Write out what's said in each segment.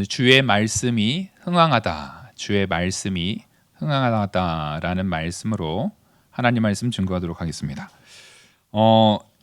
주의 말씀이 흥왕하다. 주의 말씀이 흥왕하다라는 말씀으로 하나님 말씀 증거하도록 하겠습니다.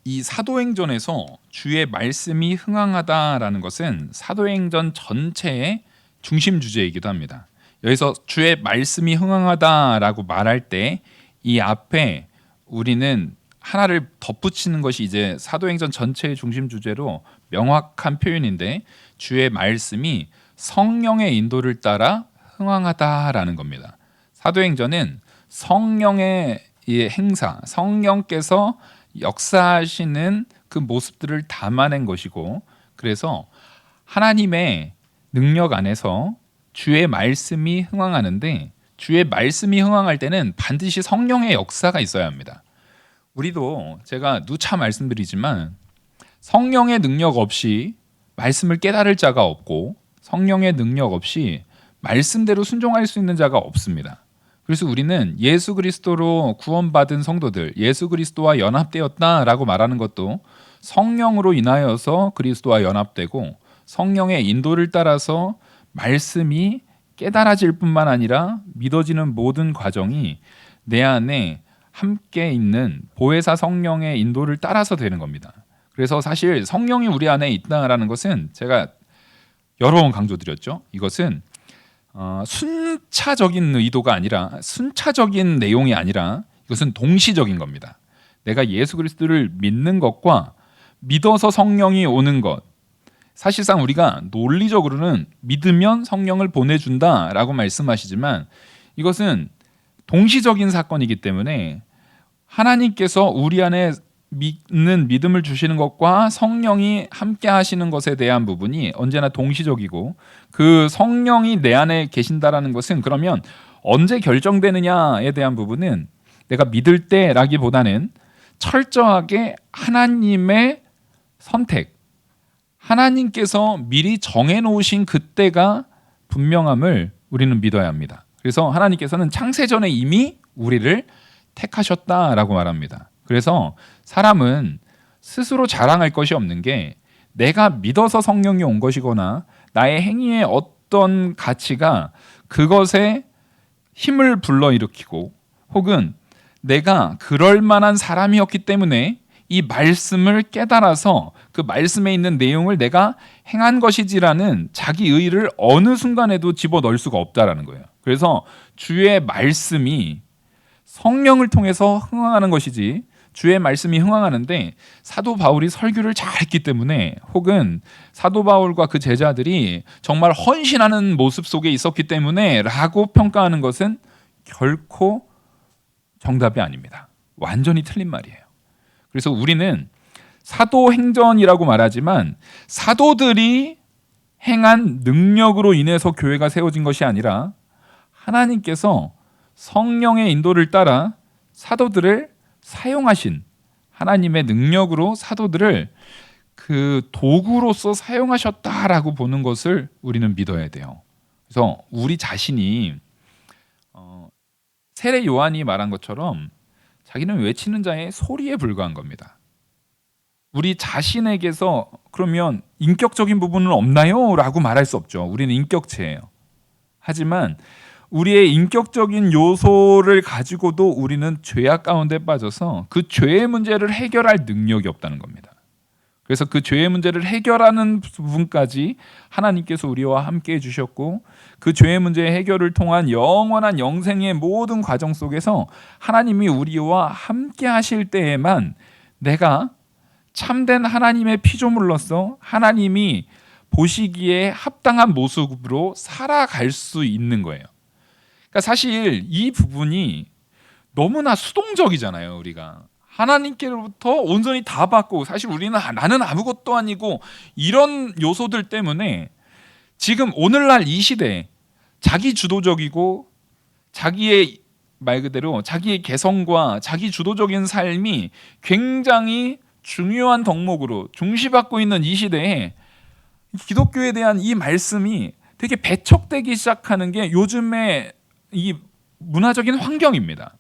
이 사도행전에서 주의 말씀이 흥왕하다라는 것은 사도행전 전체의 중심 주제이기도 합니다. 여기서 주의 말씀이 흥왕하다라고 말할 때 이 앞에 우리는 하나를 덧붙이는 것이 이제 사도행전 전체의 중심 주제로 명확한 표현인데, 주의 말씀이 성령의 인도를 따라 흥왕하다라는 겁니다. 사도행전은 성령의 행사, 성령께서 역사하시는 그 모습들을 담아낸 것이고, 그래서 하나님의 능력 안에서 주의 말씀이 흥왕하는데, 주의 말씀이 흥왕할 때는 반드시 성령의 역사가 있어야 합니다. 우리도 제가 누차 말씀드리지만 성령의 능력 없이 말씀을 깨달을 자가 없고, 성령의 능력 없이 말씀대로 순종할 수 있는 자가 없습니다. 그래서 우리는 예수 그리스도로 구원받은 성도들, 예수 그리스도와 연합되었다라고 말하는 것도 성령으로 인하여서 그리스도와 연합되고, 성령의 인도를 따라서 말씀이 깨달아질 뿐만 아니라 믿어지는 모든 과정이 내 안에 함께 있는 보혜사 성령의 인도를 따라서 되는 겁니다. 그래서 사실 성령이 우리 안에 있다라는 것은 제가 여러 번 강조드렸죠. 이것은 순차적인 의도가 아니라, 순차적인 내용이 아니라 이것은 동시적인 겁니다. 내가 예수 그리스도를 믿는 것과 믿어서 성령이 오는 것, 사실상 우리가 논리적으로는 믿으면 성령을 보내준다라고 말씀하시지만 이것은 동시적인 사건이기 때문에 하나님께서 우리 안에 믿는 믿음을 주시는 것과 성령이 함께 하시는 것에 대한 부분이 언제나 동시적이고, 그 성령이 내 안에 계신다라는 것은 그러면 언제 결정되느냐에 대한 부분은 내가 믿을 때라기보다는 철저하게 하나님의 선택, 하나님께서 미리 정해놓으신 그때가 분명함을 우리는 믿어야 합니다. 그래서 하나님께서는 창세전에 이미 우리를 택하셨다라고 말합니다. 그래서 사람은 스스로 자랑할 것이 없는 게, 내가 믿어서 성령이 온 것이거나 나의 행위의 어떤 가치가 그것에 힘을 불러일으키고, 혹은 내가 그럴 만한 사람이었기 때문에 이 말씀을 깨달아서 그 말씀에 있는 내용을 내가 행한 것이지라는 자기 의의를 어느 순간에도 집어넣을 수가 없다라는 거예요. 그래서 주의 말씀이 성령을 통해서 흥왕하는 것이지, 주의 말씀이 흥왕하는데 사도 바울이 설교를 잘했기 때문에, 혹은 사도 바울과 그 제자들이 정말 헌신하는 모습 속에 있었기 때문에 라고 평가하는 것은 결코 정답이 아닙니다. 완전히 틀린 말이에요. 그래서 우리는 사도행전이라고 말하지만 사도들이 행한 능력으로 인해서 교회가 세워진 것이 아니라 하나님께서 성령의 인도를 따라 사도들을 사용하신, 하나님의 능력으로 사도들을 그 도구로서 사용하셨다라고 보는 것을 우리는 믿어야 돼요. 그래서 우리 자신이 세례 요한이 말한 것처럼 자기는 외치는 자의 소리에 불과한 겁니다. 우리 자신에게서 그러면 인격적인 부분은 없나요? 라고 말할 수 없죠. 우리는 인격체예요. 하지만 우리의 인격적인 요소를 가지고도 우리는 죄악 가운데 빠져서 그 죄의 문제를 해결할 능력이 없다는 겁니다. 그래서 그 죄의 문제를 해결하는 부분까지 하나님께서 우리와 함께 해주셨고, 그 죄의 문제의 해결을 통한 영원한 영생의 모든 과정 속에서 하나님이 우리와 함께 하실 때에만 내가 참된 하나님의 피조물로서 하나님이 보시기에 합당한 모습으로 살아갈 수 있는 거예요. 그러니까 사실 이 부분이 너무나 수동적이잖아요. 우리가 하나님께로부터 온전히 다 받고, 사실 우리는 나는 아무것도 아니고, 이런 요소들 때문에 지금 오늘날 이 시대에 자기 주도적이고 자기의 말 그대로 자기의 개성과 자기 주도적인 삶이 굉장히 중요한 덕목으로 중시받고 있는 이 시대에 기독교에 대한 이 말씀이 되게 배척되기 시작하는 게 요즘의 이 문화적인 환경입니다.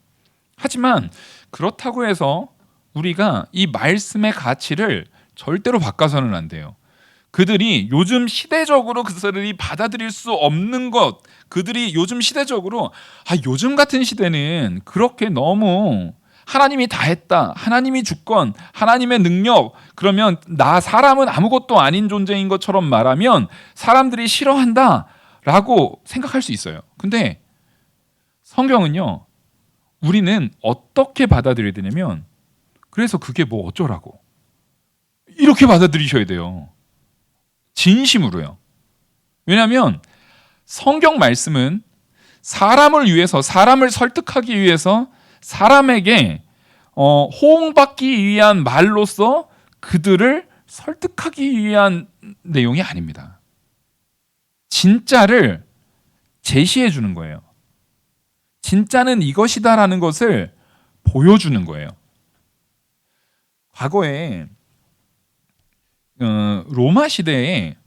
하지만 그렇다고 해서 우리가 이 말씀의 가치를 절대로 바꿔서는 안 돼요. 그들이 요즘 시대적으로 그들이 받아들일 수 없는 것, 그들이 요즘 시대적으로 요즘 같은 시대는 그렇게 너무 하나님이 다 했다, 하나님이 주권, 하나님의 능력, 그러면 나 사람은 아무것도 아닌 존재인 것처럼 말하면 사람들이 싫어한다 라고 생각할 수 있어요. 근데 성경은요, 우리는 어떻게 받아들여야 되냐면, 그래서 그게 뭐 어쩌라고 이렇게 받아들이셔야 돼요. 진심으로요. 왜냐하면 성경 말씀은 사람을 위해서, 사람을 설득하기 위해서 사람에게 호응받기 위한 말로서 그들을 설득하기 위한 내용이 아닙니다. 진짜를 제시해 주는 거예요. 진짜는 이것이다라는 것을 보여주는 거예요. 과거에 로마 시대에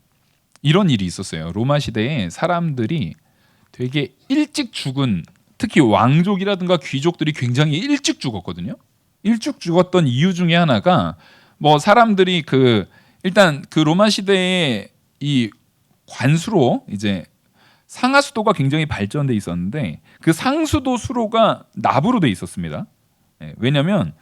이런 일이 있었어요. 로마 시대에 사람들이 되게 일찍 죽은, 특히 왕족이라든가 귀족들이 굉장히 일찍 죽었거든요. 일찍 죽었던 이유 중에 하나가 뭐 사람들이 일단 그 로마 시대에 이 관수로 이제 상하수도가 굉장히 발전돼 있었는데 그 상수도 수로가 납으로 돼 있었습니다. 왜냐하면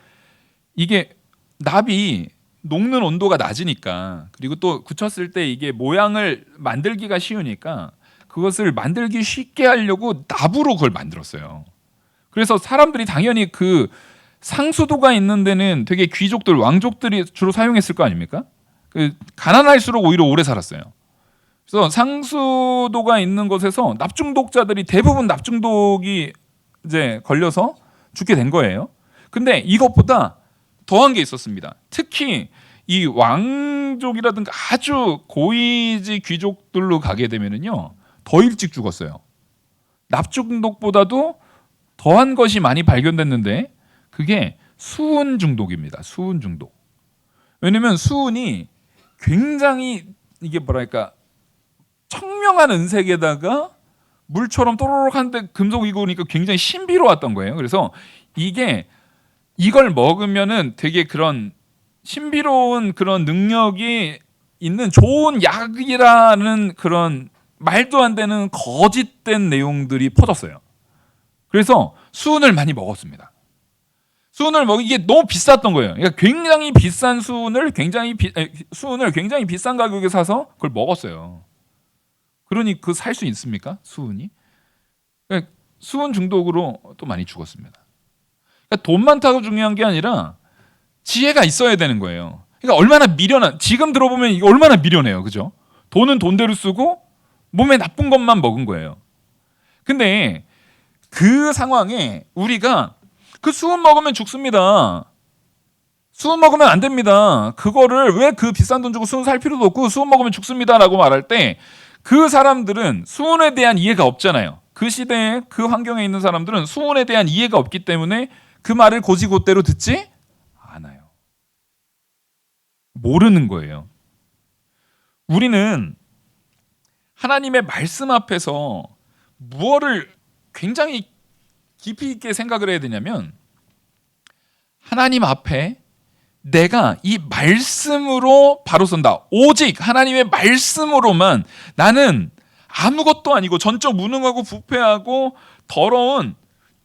이게 납이 녹는 온도가 낮으니까, 그리고 또 굳혔을 때 이게 모양을 만들기가 쉬우니까 그것을 만들기 쉽게 하려고 납으로 그걸 만들었어요. 그래서 사람들이 당연히 그 상수도가 있는 데는 되게 귀족들, 왕족들이 주로 사용했을 거 아닙니까? 가난할수록 오히려 오래 살았어요. 그래서 상수도가 있는 곳에서 납중독자들이 대부분 납중독이 이제 걸려서 죽게 된 거예요. 근데 이것보다 더한 게 있었습니다. 특히 이 왕족이라든가 아주 고위직 귀족들로 가게 되면은요, 더 일찍 죽었어요. 납중독보다도 더한 것이 많이 발견됐는데 그게 수은 중독입니다. 수은 중독. 왜냐면 수은이 굉장히 이게 뭐랄까 청명한 은색에다가 물처럼 또로록 한데 금속이고 그러니까 굉장히 신비로웠던 거예요. 그래서 이걸 먹으면은 되게 그런 신비로운 그런 능력이 있는 좋은 약이라는 그런 말도 안 되는 거짓된 내용들이 퍼졌어요. 그래서 수은을 많이 먹었습니다. 이게 너무 비쌌던 거예요. 그러니까 굉장히 비싼 수은을 굉장히 비싼 가격에 사서 그걸 먹었어요. 그러니 살 수 있습니까? 수은이? 그러니까 수은 중독으로 또 많이 죽었습니다. 그러니까 돈 많다고 중요한 게 아니라 지혜가 있어야 되는 거예요. 그러니까 얼마나 미련한, 지금 들어보면 이게 얼마나 미련해요. 그죠? 돈은 돈대로 쓰고 몸에 나쁜 것만 먹은 거예요. 근데 그 상황에 우리가 그 수은 먹으면 죽습니다. 수은 먹으면 안 됩니다. 그거를 왜 그 비싼 돈 주고 수은 살 필요도 없고 수은 먹으면 죽습니다라고 말할 때 그 사람들은 수은에 대한 이해가 없잖아요. 그 시대에 그 환경에 있는 사람들은 수은에 대한 이해가 없기 때문에 그 말을 곧이곧대로 듣지 않아요. 모르는 거예요. 우리는 하나님의 말씀 앞에서 무엇을 굉장히 깊이 있게 생각을 해야 되냐면, 하나님 앞에 내가 이 말씀으로 바로 선다. 오직 하나님의 말씀으로만, 나는 아무것도 아니고 전적 무능하고 부패하고 더러운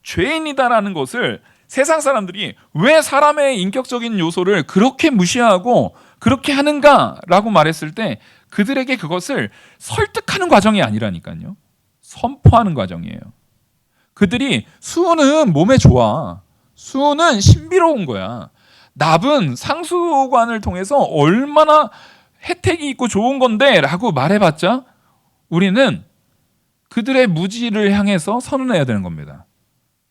죄인이다라는 것을 세상 사람들이 왜 사람의 인격적인 요소를 그렇게 무시하고 그렇게 하는가라고 말했을 때 그들에게 그것을 설득하는 과정이 아니라니까요. 선포하는 과정이에요. 그들이 수은은 몸에 좋아. 수은은 신비로운 거야. 납은 상수관을 통해서 얼마나 혜택이 있고 좋은 건데 라고 말해봤자 우리는 그들의 무지를 향해서 선언해야 되는 겁니다.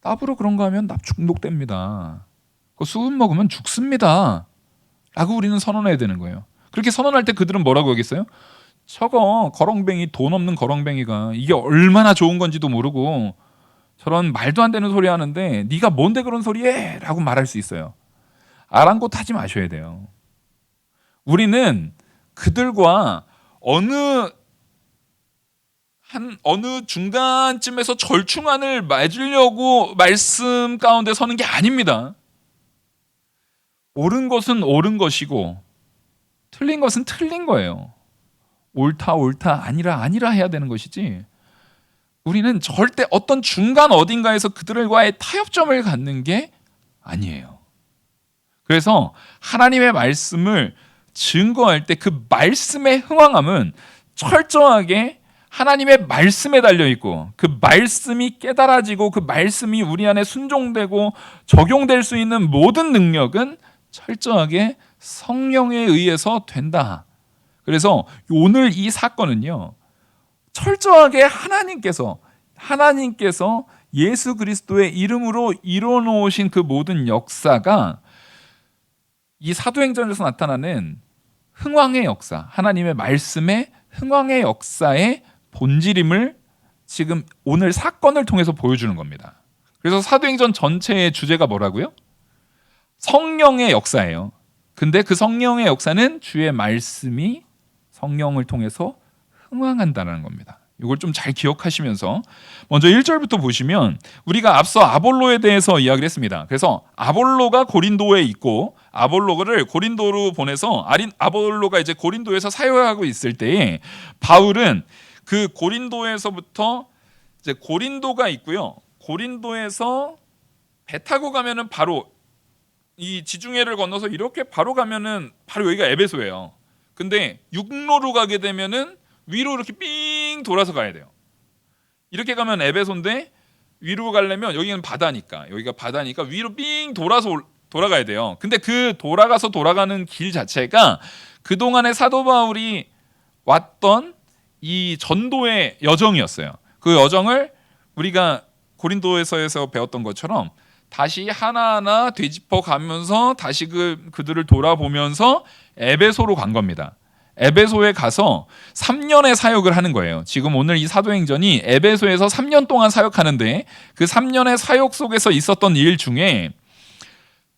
납으로 그런 거 하면 납 중독됩니다. 수은 먹으면 죽습니다. 라고 우리는 선언해야 되는 거예요. 그렇게 선언할 때 그들은 뭐라고 하겠어요? 저거 거렁뱅이, 돈 없는 거렁뱅이가 이게 얼마나 좋은 건지도 모르고 저런 말도 안 되는 소리 하는데 네가 뭔데 그런 소리 해? 라고 말할 수 있어요. 아랑곳하지 마셔야 돼요. 우리는 그들과 어느 중간쯤에서 절충안을 맺으려고 말씀 가운데 서는 게 아닙니다. 옳은 것은 옳은 것이고 틀린 것은 틀린 거예요. 옳다 아니라 해야 되는 것이지, 우리는 절대 어떤 중간 어딘가에서 그들과의 타협점을 갖는 게 아니에요. 그래서 하나님의 말씀을 증거할 때 그 말씀의 흥왕함은 철저하게 하나님의 말씀에 달려 있고, 그 말씀이 깨달아지고 그 말씀이 우리 안에 순종되고 적용될 수 있는 모든 능력은 철저하게 성령에 의해서 된다. 그래서 오늘 이 사건은요, 철저하게 하나님께서 예수 그리스도의 이름으로 이뤄놓으신 그 모든 역사가 이 사도행전에서 나타나는 흥왕의 역사, 하나님의 말씀의 흥왕의 역사의 본질임을 지금 오늘 사건을 통해서 보여주는 겁니다. 그래서 사도행전 전체의 주제가 뭐라고요? 성령의 역사예요. 근데 그 성령의 역사는 주의 말씀이 성령을 통해서 흥왕한다는 겁니다. 이걸 좀 잘 기억하시면서 먼저 1절부터 보시면, 우리가 앞서 아볼로에 대해서 이야기를 했습니다. 그래서 아볼로가 고린도에 있고, 아볼로를 고린도로 보내서 아볼로가 이제 고린도에서 사역하고 있을 때에 바울은 그 고린도에서부터 이제 고린도가 있고요. 고린도에서 배 타고 가면은 바로 이 지중해를 건너서 이렇게 바로 가면은 바로 여기가 에베소예요. 근데 육로로 가게 되면은 위로 이렇게 삥 돌아서 가야 돼요. 이렇게 가면 에베소인데 위로 가려면 여기는 바다니까, 여기가 바다니까 위로 삥 돌아서 돌아가야 돼요. 근데 그 돌아가는 길 자체가 그동안에 사도 바울이 왔던 이 전도의 여정이었어요. 그 여정을 우리가 고린도에서 배웠던 것처럼 다시 하나하나 되짚어 가면서 다시 그들을 돌아보면서 에베소로 간 겁니다. 에베소에 가서 3년의 사역을 하는 거예요. 지금 오늘 이 사도행전이 에베소에서 3년 동안 사역하는데, 그 3년의 사역 속에서 있었던 일 중에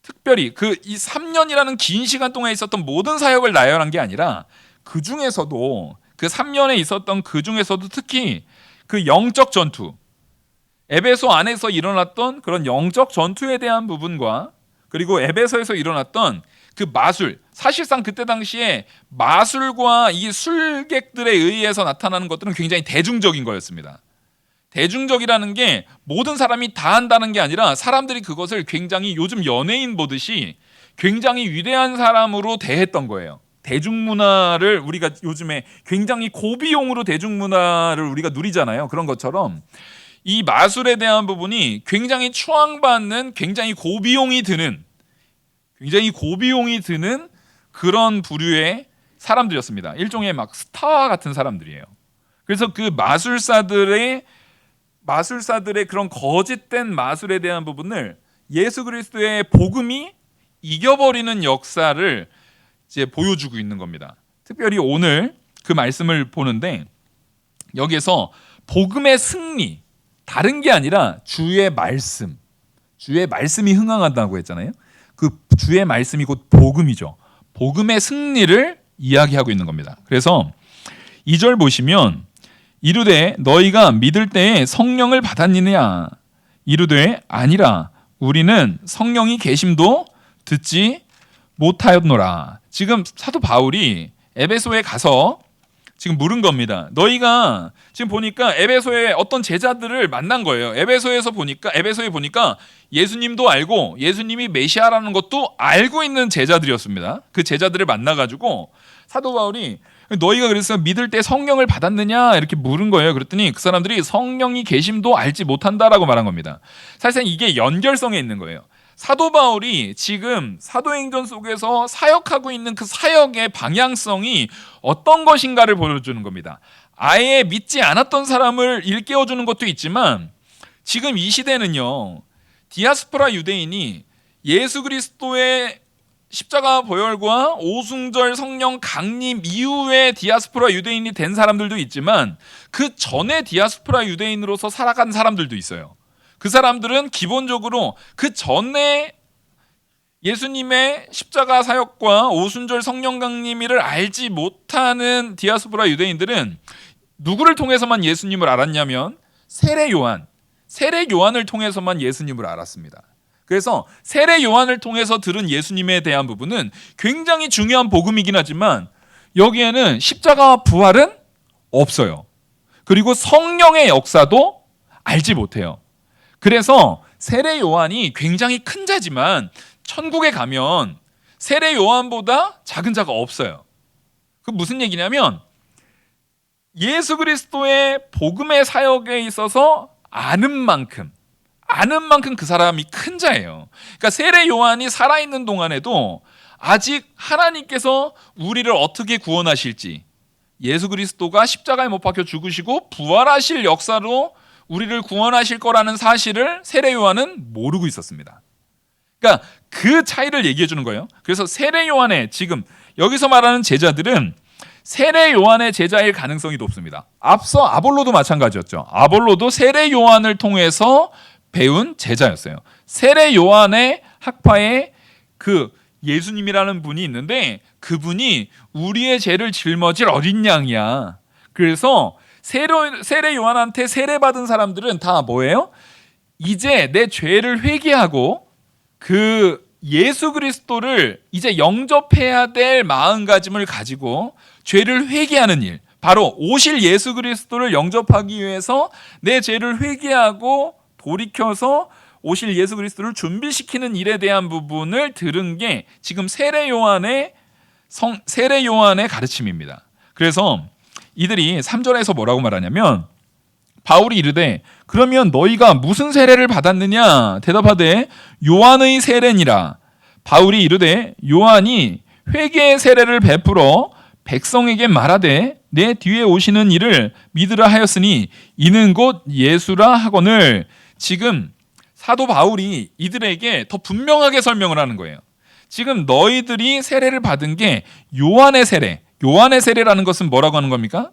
특별히 이 3년이라는 긴 시간 동안 있었던 모든 사역을 나열한 게 아니라, 그 중에서도 그 3년에 있었던 그 중에서도 특히 그 영적 전투, 에베소 안에서 일어났던 그런 영적 전투에 대한 부분과, 그리고 에베소에서 일어났던 그 마술, 사실상 그때 당시에 마술과 이 술객들에 의해서 나타나는 것들은 굉장히 대중적인 거였습니다. 대중적이라는 게 모든 사람이 다 한다는 게 아니라 사람들이 그것을 굉장히 요즘 연예인 보듯이 굉장히 위대한 사람으로 대했던 거예요. 대중문화를 우리가 요즘에 굉장히 고비용으로 대중문화를 우리가 누리잖아요. 그런 것처럼 이 마술에 대한 부분이 굉장히 추앙받는, 굉장히 고비용이 드는 그런 부류의 사람들이었습니다. 일종의 막 스타와 같은 사람들이에요. 그래서 그 마술사들의 그런 거짓된 마술에 대한 부분을 예수 그리스도의 복음이 이겨버리는 역사를 이제 보여주고 있는 겁니다. 특별히 오늘 그 말씀을 보는데, 여기에서 복음의 승리, 다른 게 아니라 주의 말씀이 흥황한다고 했잖아요. 그 주의 말씀이 곧 복음이죠. 복음의 승리를 이야기하고 있는 겁니다. 그래서 2절 보시면, 이르되 너희가 믿을 때에 성령을 받았느냐? 이르되 아니라 우리는 성령이 계심도 듣지 못하였노라. 지금 사도 바울이 에베소에 가서 지금 물은 겁니다. 너희가 지금 보니까 에베소에 어떤 제자들을 만난 거예요. 에베소에 보니까 예수님도 알고 예수님이 메시아라는 것도 알고 있는 제자들이었습니다. 그 제자들을 만나가지고 사도 바울이 너희가 그래서 믿을 때 성령을 받았느냐 이렇게 물은 거예요. 그랬더니 그 사람들이 성령이 계심도 알지 못한다라고 말한 겁니다. 사실상 이게 연결성에 있는 거예요. 사도 바울이 지금 사도행전 속에서 사역하고 있는 그 사역의 방향성이 어떤 것인가를 보여주는 겁니다. 아예 믿지 않았던 사람을 일깨워주는 것도 있지만, 지금 이 시대는요, 디아스포라 유대인이 예수 그리스도의 십자가 보혈과 오순절 성령 강림 이후에 디아스포라 유대인이 된 사람들도 있지만, 그 전에 디아스포라 유대인으로서 살아간 사람들도 있어요. 그 사람들은 기본적으로 그 전에 예수님의 십자가 사역과 오순절 성령 강림을 알지 못하는 디아스포라 유대인들은 누구를 통해서만 예수님을 알았냐면 세례 요한을 통해서만 예수님을 알았습니다. 그래서 세례 요한을 통해서 들은 예수님에 대한 부분은 굉장히 중요한 복음이긴 하지만 여기에는 십자가와 부활은 없어요. 그리고 성령의 역사도 알지 못해요. 그래서 세례 요한이 굉장히 큰 자지만 천국에 가면 세례 요한보다 작은 자가 없어요. 그 무슨 얘기냐면 예수 그리스도의 복음의 사역에 있어서 아는 만큼 그 사람이 큰 자예요. 그러니까 세례 요한이 살아있는 동안에도 아직 하나님께서 우리를 어떻게 구원하실지, 예수 그리스도가 십자가에 못 박혀 죽으시고 부활하실 역사로 우리를 구원하실 거라는 사실을 세례 요한은 모르고 있었습니다. 그러니까 그 차이를 얘기해 주는 거예요. 그래서 세례 요한의 지금 여기서 말하는 제자들은 세례 요한의 제자일 가능성이 높습니다. 앞서 아볼로도 마찬가지였죠. 아볼로도 세례 요한을 통해서 배운 제자였어요. 세례 요한의 학파에 그 예수님이라는 분이 있는데 그분이 우리의 죄를 짊어질 어린 양이야. 그래서 세례 요한한테 세례받은 사람들은 다 뭐예요? 이제 내 죄를 회개하고 그 예수 그리스도를 이제 영접해야 될 마음가짐을 가지고 죄를 회개하는 일, 바로 오실 예수 그리스도를 영접하기 위해서 내 죄를 회개하고 돌이켜서 오실 예수 그리스도를 준비시키는 일에 대한 부분을 들은 게 지금 세례 요한의 가르침입니다. 그래서 이들이 3절에서 뭐라고 말하냐면 바울이 이르되 그러면 너희가 무슨 세례를 받았느냐 대답하되 요한의 세례니라. 바울이 이르되 요한이 회개의 세례를 베풀어 백성에게 말하되 내 뒤에 오시는 이를 믿으라 하였으니 이는 곧 예수라 하거늘. 지금 사도 바울이 이들에게 더 분명하게 설명을 하는 거예요. 지금 너희들이 세례를 받은 게 요한의 세례. 요한의 세례라는 것은 뭐라고 하는 겁니까?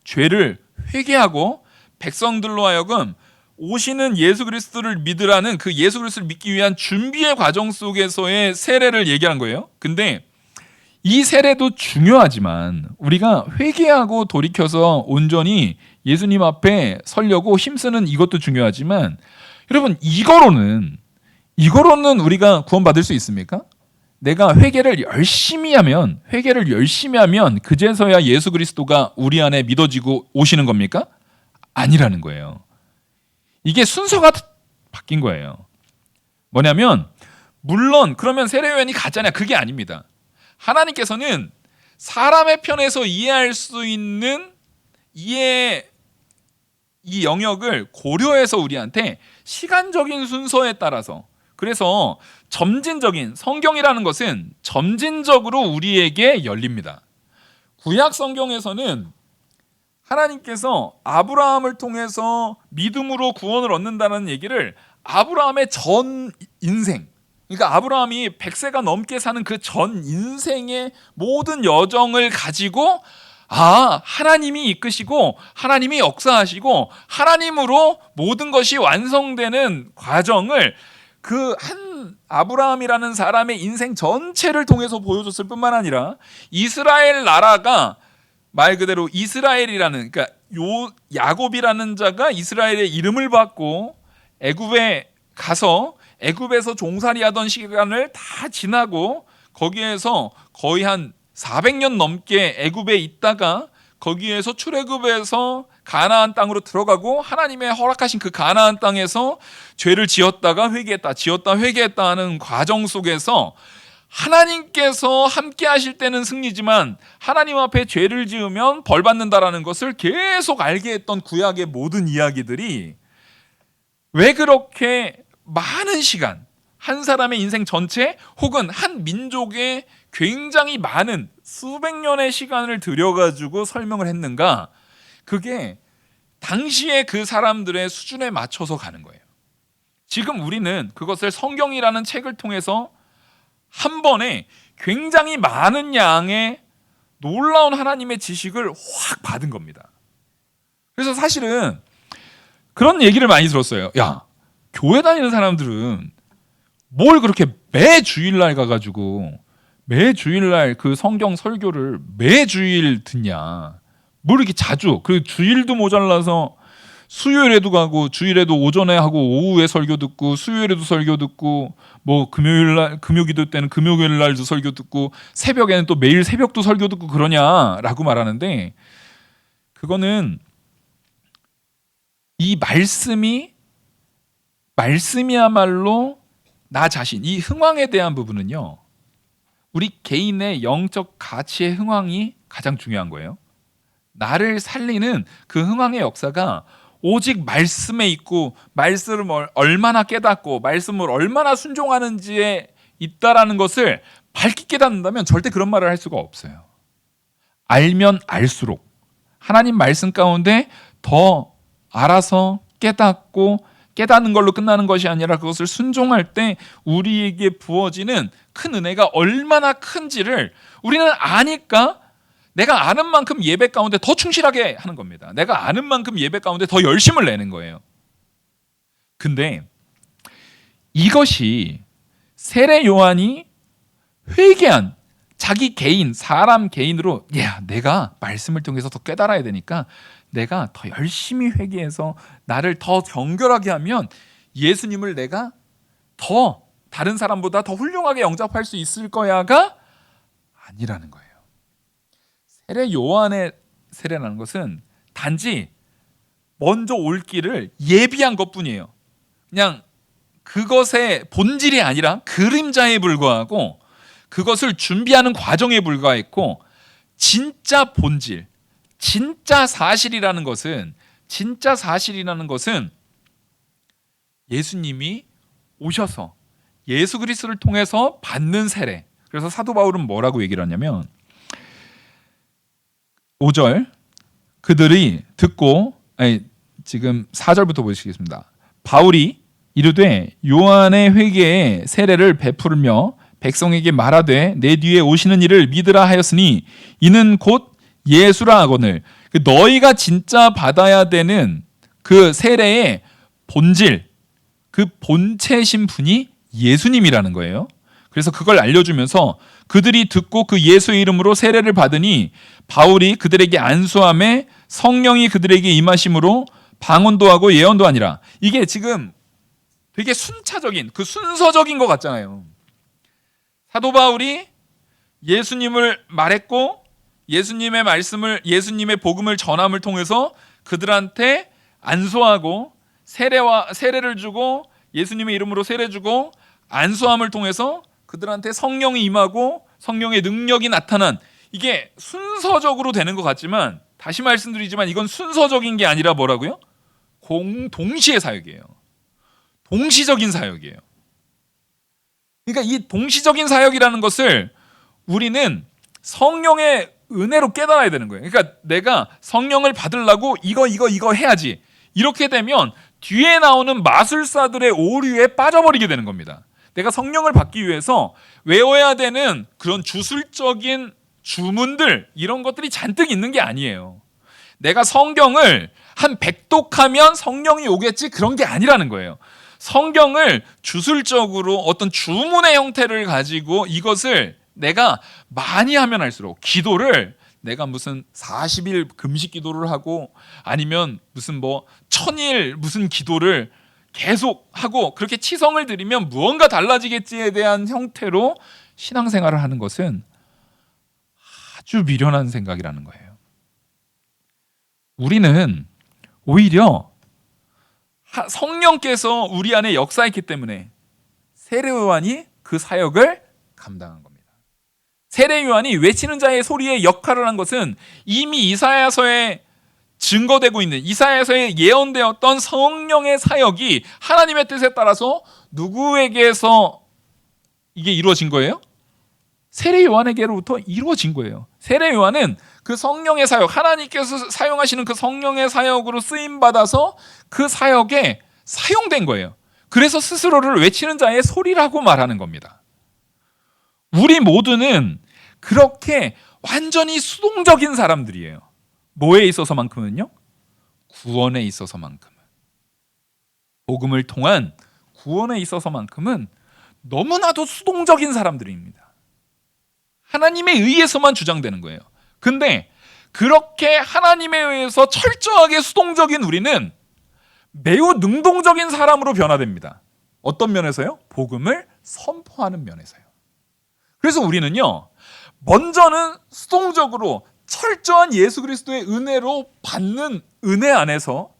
죄를 회개하고 백성들로 하여금 오시는 예수 그리스도를 믿으라는 그 예수 그리스도를 믿기 위한 준비의 과정 속에서의 세례를 얘기한 거예요. 근데 이 세례도 중요하지만 우리가 회개하고 돌이켜서 온전히 예수님 앞에 서려고 힘쓰는 이것도 중요하지만 여러분 이거로는 우리가 구원받을 수 있습니까? 내가 회개를 열심히 하면 그제서야 예수 그리스도가 우리 안에 믿어지고 오시는 겁니까? 아니라는 거예요. 이게 순서가 바뀐 거예요. 뭐냐면 물론 그러면 세례요한이 가짜냐? 그게 아닙니다. 하나님께서는 사람의 편에서 이해할 수 있는 이 영역을 고려해서 우리한테 시간적인 순서에 따라서, 그래서 점진적인, 성경이라는 것은 점진적으로 우리에게 열립니다. 구약 성경에서는 하나님께서 아브라함을 통해서 믿음으로 구원을 얻는다는 얘기를 아브라함의 전 인생, 그러니까 아브라함이 100세가 넘게 사는 그 전 인생의 모든 여정을 가지고 하나님이 이끄시고 하나님이 역사하시고 하나님으로 모든 것이 완성되는 과정을 그 한 아브라함이라는 사람의 인생 전체를 통해서 보여줬을 뿐만 아니라 이스라엘 나라가 말 그대로 이스라엘이라는, 그러니까 야곱이라는 자가 이스라엘의 이름을 받고 애굽에 가서 애굽에서 종살이하던 시간을 다 지나고 거기에서 거의 한 400년 넘게 애굽에 있다가 거기에서 출애굽에서 가나안 땅으로 들어가고 하나님의 허락하신 그 가나안 땅에서 죄를 지었다가 회개했다 하는 과정 속에서 하나님께서 함께 하실 때는 승리지만 하나님 앞에 죄를 지으면 벌 받는다라는 것을 계속 알게 했던 구약의 모든 이야기들이 왜 그렇게 많은 시간, 한 사람의 인생 전체 혹은 한 민족의 굉장히 많은 수백 년의 시간을 들여가지고 설명을 했는가? 그게 당시에 그 사람들의 수준에 맞춰서 가는 거예요. 지금 우리는 그것을 성경이라는 책을 통해서 한 번에 굉장히 많은 양의 놀라운 하나님의 지식을 확 받은 겁니다. 그래서 사실은 그런 얘기를 많이 들었어요. 야, 교회 다니는 사람들은 뭘 그렇게 매 주일날 가가지고 매 주일날 그 성경 설교를 매 주일 듣냐? 뭘 이렇게 자주, 그 주일도 모자라서 수요일에도 가고 주일에도 오전에 하고 오후에 설교 듣고 수요일에도 설교 듣고 뭐 금요기도 때는 금요일 날도 설교 듣고 새벽에는 또 매일 새벽도 설교 듣고 그러냐라고 말하는데, 그거는 이 말씀이야말로 나 자신, 이 흥왕에 대한 부분은요, 우리 개인의 영적 가치의 흥왕이 가장 중요한 거예요. 나를 살리는 그 흥왕의 역사가 오직 말씀에 있고, 말씀을 얼마나 깨닫고 말씀을 얼마나 순종하는지에 있다라는 것을 밝게 깨닫는다면 절대 그런 말을 할 수가 없어요. 알면 알수록 하나님 말씀 가운데 더 알아서 깨닫고, 깨닫는 걸로 끝나는 것이 아니라 그것을 순종할 때 우리에게 부어지는 큰 은혜가 얼마나 큰지를 우리는 아니까, 내가 아는 만큼 예배 가운데 더 충실하게 하는 겁니다. 내가 아는 만큼 예배 가운데 더 열심을 내는 거예요. 근데 이것이 세례 요한이 회개한 자기 개인, 사람 개인으로, 내가 말씀을 통해서 더 깨달아야 되니까 내가 더 열심히 회개해서 나를 더 정결하게 하면 예수님을 내가 더 다른 사람보다 더 훌륭하게 영접할 수 있을 거야가 아니라는 거예요. 세례 요한의 세례라는 것은 단지 먼저 올 길을 예비한 것뿐이에요. 그냥 그것의 본질이 아니라 그림자에 불과하고 그것을 준비하는 과정에 불과했고, 진짜 본질, 진짜 사실이라는 것은 예수님이 오셔서 예수 그리스도를 통해서 받는 세례. 그래서 사도 바울은 뭐라고 얘기를 하냐면 5절, 그들이 듣고, 지금 4절부터 보시겠습니다. 바울이 이르되 요한의 회개에 세례를 베풀며 백성에게 말하되 내 뒤에 오시는 이를 믿으라 하였으니 이는 곧 예수라 하거늘. 너희가 진짜 받아야 되는 그 세례의 본질, 그 본체신 분이 예수님이라는 거예요. 그래서 그걸 알려주면서 그들이 듣고 그 예수의 이름으로 세례를 받으니 바울이 그들에게 안수함에 성령이 그들에게 임하심으로 방언도 하고 예언도 하니라. 이게 지금 되게 순차적인, 그 순서적인 것 같잖아요. 사도 바울이 예수님을 말했고 예수님의 말씀을, 예수님의 복음을 전함을 통해서 그들한테 안수하고 세례를 주고 예수님의 이름으로 세례 주고 안수함을 통해서 그들한테 성령이 임하고 성령의 능력이 나타난, 이게 순서적으로 되는 것 같지만 다시 말씀드리지만 이건 순서적인 게 아니라 뭐라고요? 동시의 사역이에요. 동시적인 사역이에요. 그러니까 이 동시적인 사역이라는 것을 우리는 성령의 은혜로 깨달아야 되는 거예요. 그러니까 내가 성령을 받으려고 이거 해야지. 이렇게 되면 뒤에 나오는 마술사들의 오류에 빠져버리게 되는 겁니다. 내가 성령을 받기 위해서 외워야 되는 그런 주술적인 주문들, 이런 것들이 잔뜩 있는 게 아니에요. 내가 성경을 한 100독하면 성령이 오겠지, 그런 게 아니라는 거예요. 성경을 주술적으로 어떤 주문의 형태를 가지고 이것을 내가 많이 하면 할수록, 기도를 내가 무슨 40일 금식 기도를 하고 아니면 무슨 1000일 무슨 기도를 계속 하고 그렇게 치성을 드리면 무언가 달라지겠지에 대한 형태로 신앙생활을 하는 것은 아주 미련한 생각이라는 거예요. 우리는 오히려 성령께서 우리 안에 역사했기 때문에 세례 요한이 그 사역을 감당한 겁니다. 세례 요한이 외치는 자의 소리의 역할을 한 것은 이미 이사야서에 증거되고 있는, 이사야서에 예언되었던 성령의 사역이 하나님의 뜻에 따라서 누구에게서 이게 이루어진 거예요? 세례 요한에게로부터 이루어진 거예요. 세례 요한은 그 성령의 사역, 하나님께서 사용하시는 그 성령의 사역으로 쓰임 받아서 그 사역에 사용된 거예요. 그래서 스스로를 외치는 자의 소리라고 말하는 겁니다. 우리 모두는 그렇게 완전히 수동적인 사람들이에요. 뭐에 있어서만큼은요? 구원에 있어서만큼은, 복음을 통한 구원에 있어서만큼은 너무나도 수동적인 사람들입니다. 하나님에 의해서만 주장되는 거예요. 근데 그렇게 하나님에 의해서 철저하게 수동적인 우리는 매우 능동적인 사람으로 변화됩니다. 어떤 면에서요? 복음을 선포하는 면에서요. 그래서 우리는요, 먼저는 수동적으로 철저한 예수 그리스도의 은혜로 받는 은혜 안에서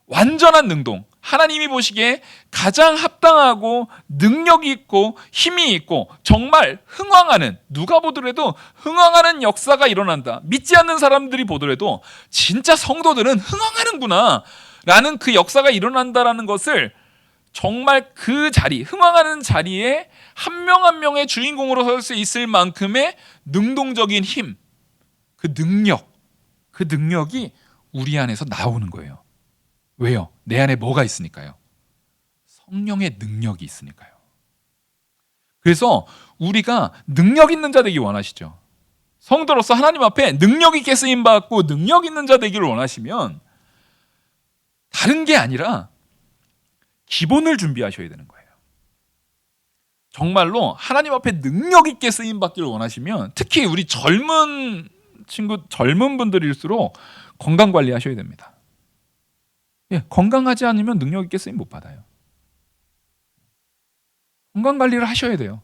완전한 능동, 하나님이 보시기에 가장 합당하고 능력이 있고 힘이 있고 정말 흥왕하는, 누가 보더라도 흥왕하는 역사가 일어난다, 믿지 않는 사람들이 보더라도 진짜 성도들은 흥왕하는구나 라는 그 역사가 일어난다라는 것을 정말 그 자리, 흥왕하는 자리에 한 명 한 명의 주인공으로 설 수 있을 만큼의 능동적인 힘, 그 능력이 우리 안에서 나오는 거예요. 왜요? 내 안에 뭐가 있으니까요? 성령의 능력이 있으니까요. 그래서 우리가 능력 있는 자 되기 원하시죠. 성도로서 하나님 앞에 능력 있게 쓰임 받고 능력 있는 자 되기를 원하시면 다른 게 아니라 기본을 준비하셔야 되는 거예요. 정말로 하나님 앞에 능력 있게 쓰임 받기를 원하시면 특히 우리 젊은 분들일수록 건강 관리하셔야 됩니다. 건강하지 않으면 능력 있게 쓰임 못 받아요. 건강 관리를 하셔야 돼요.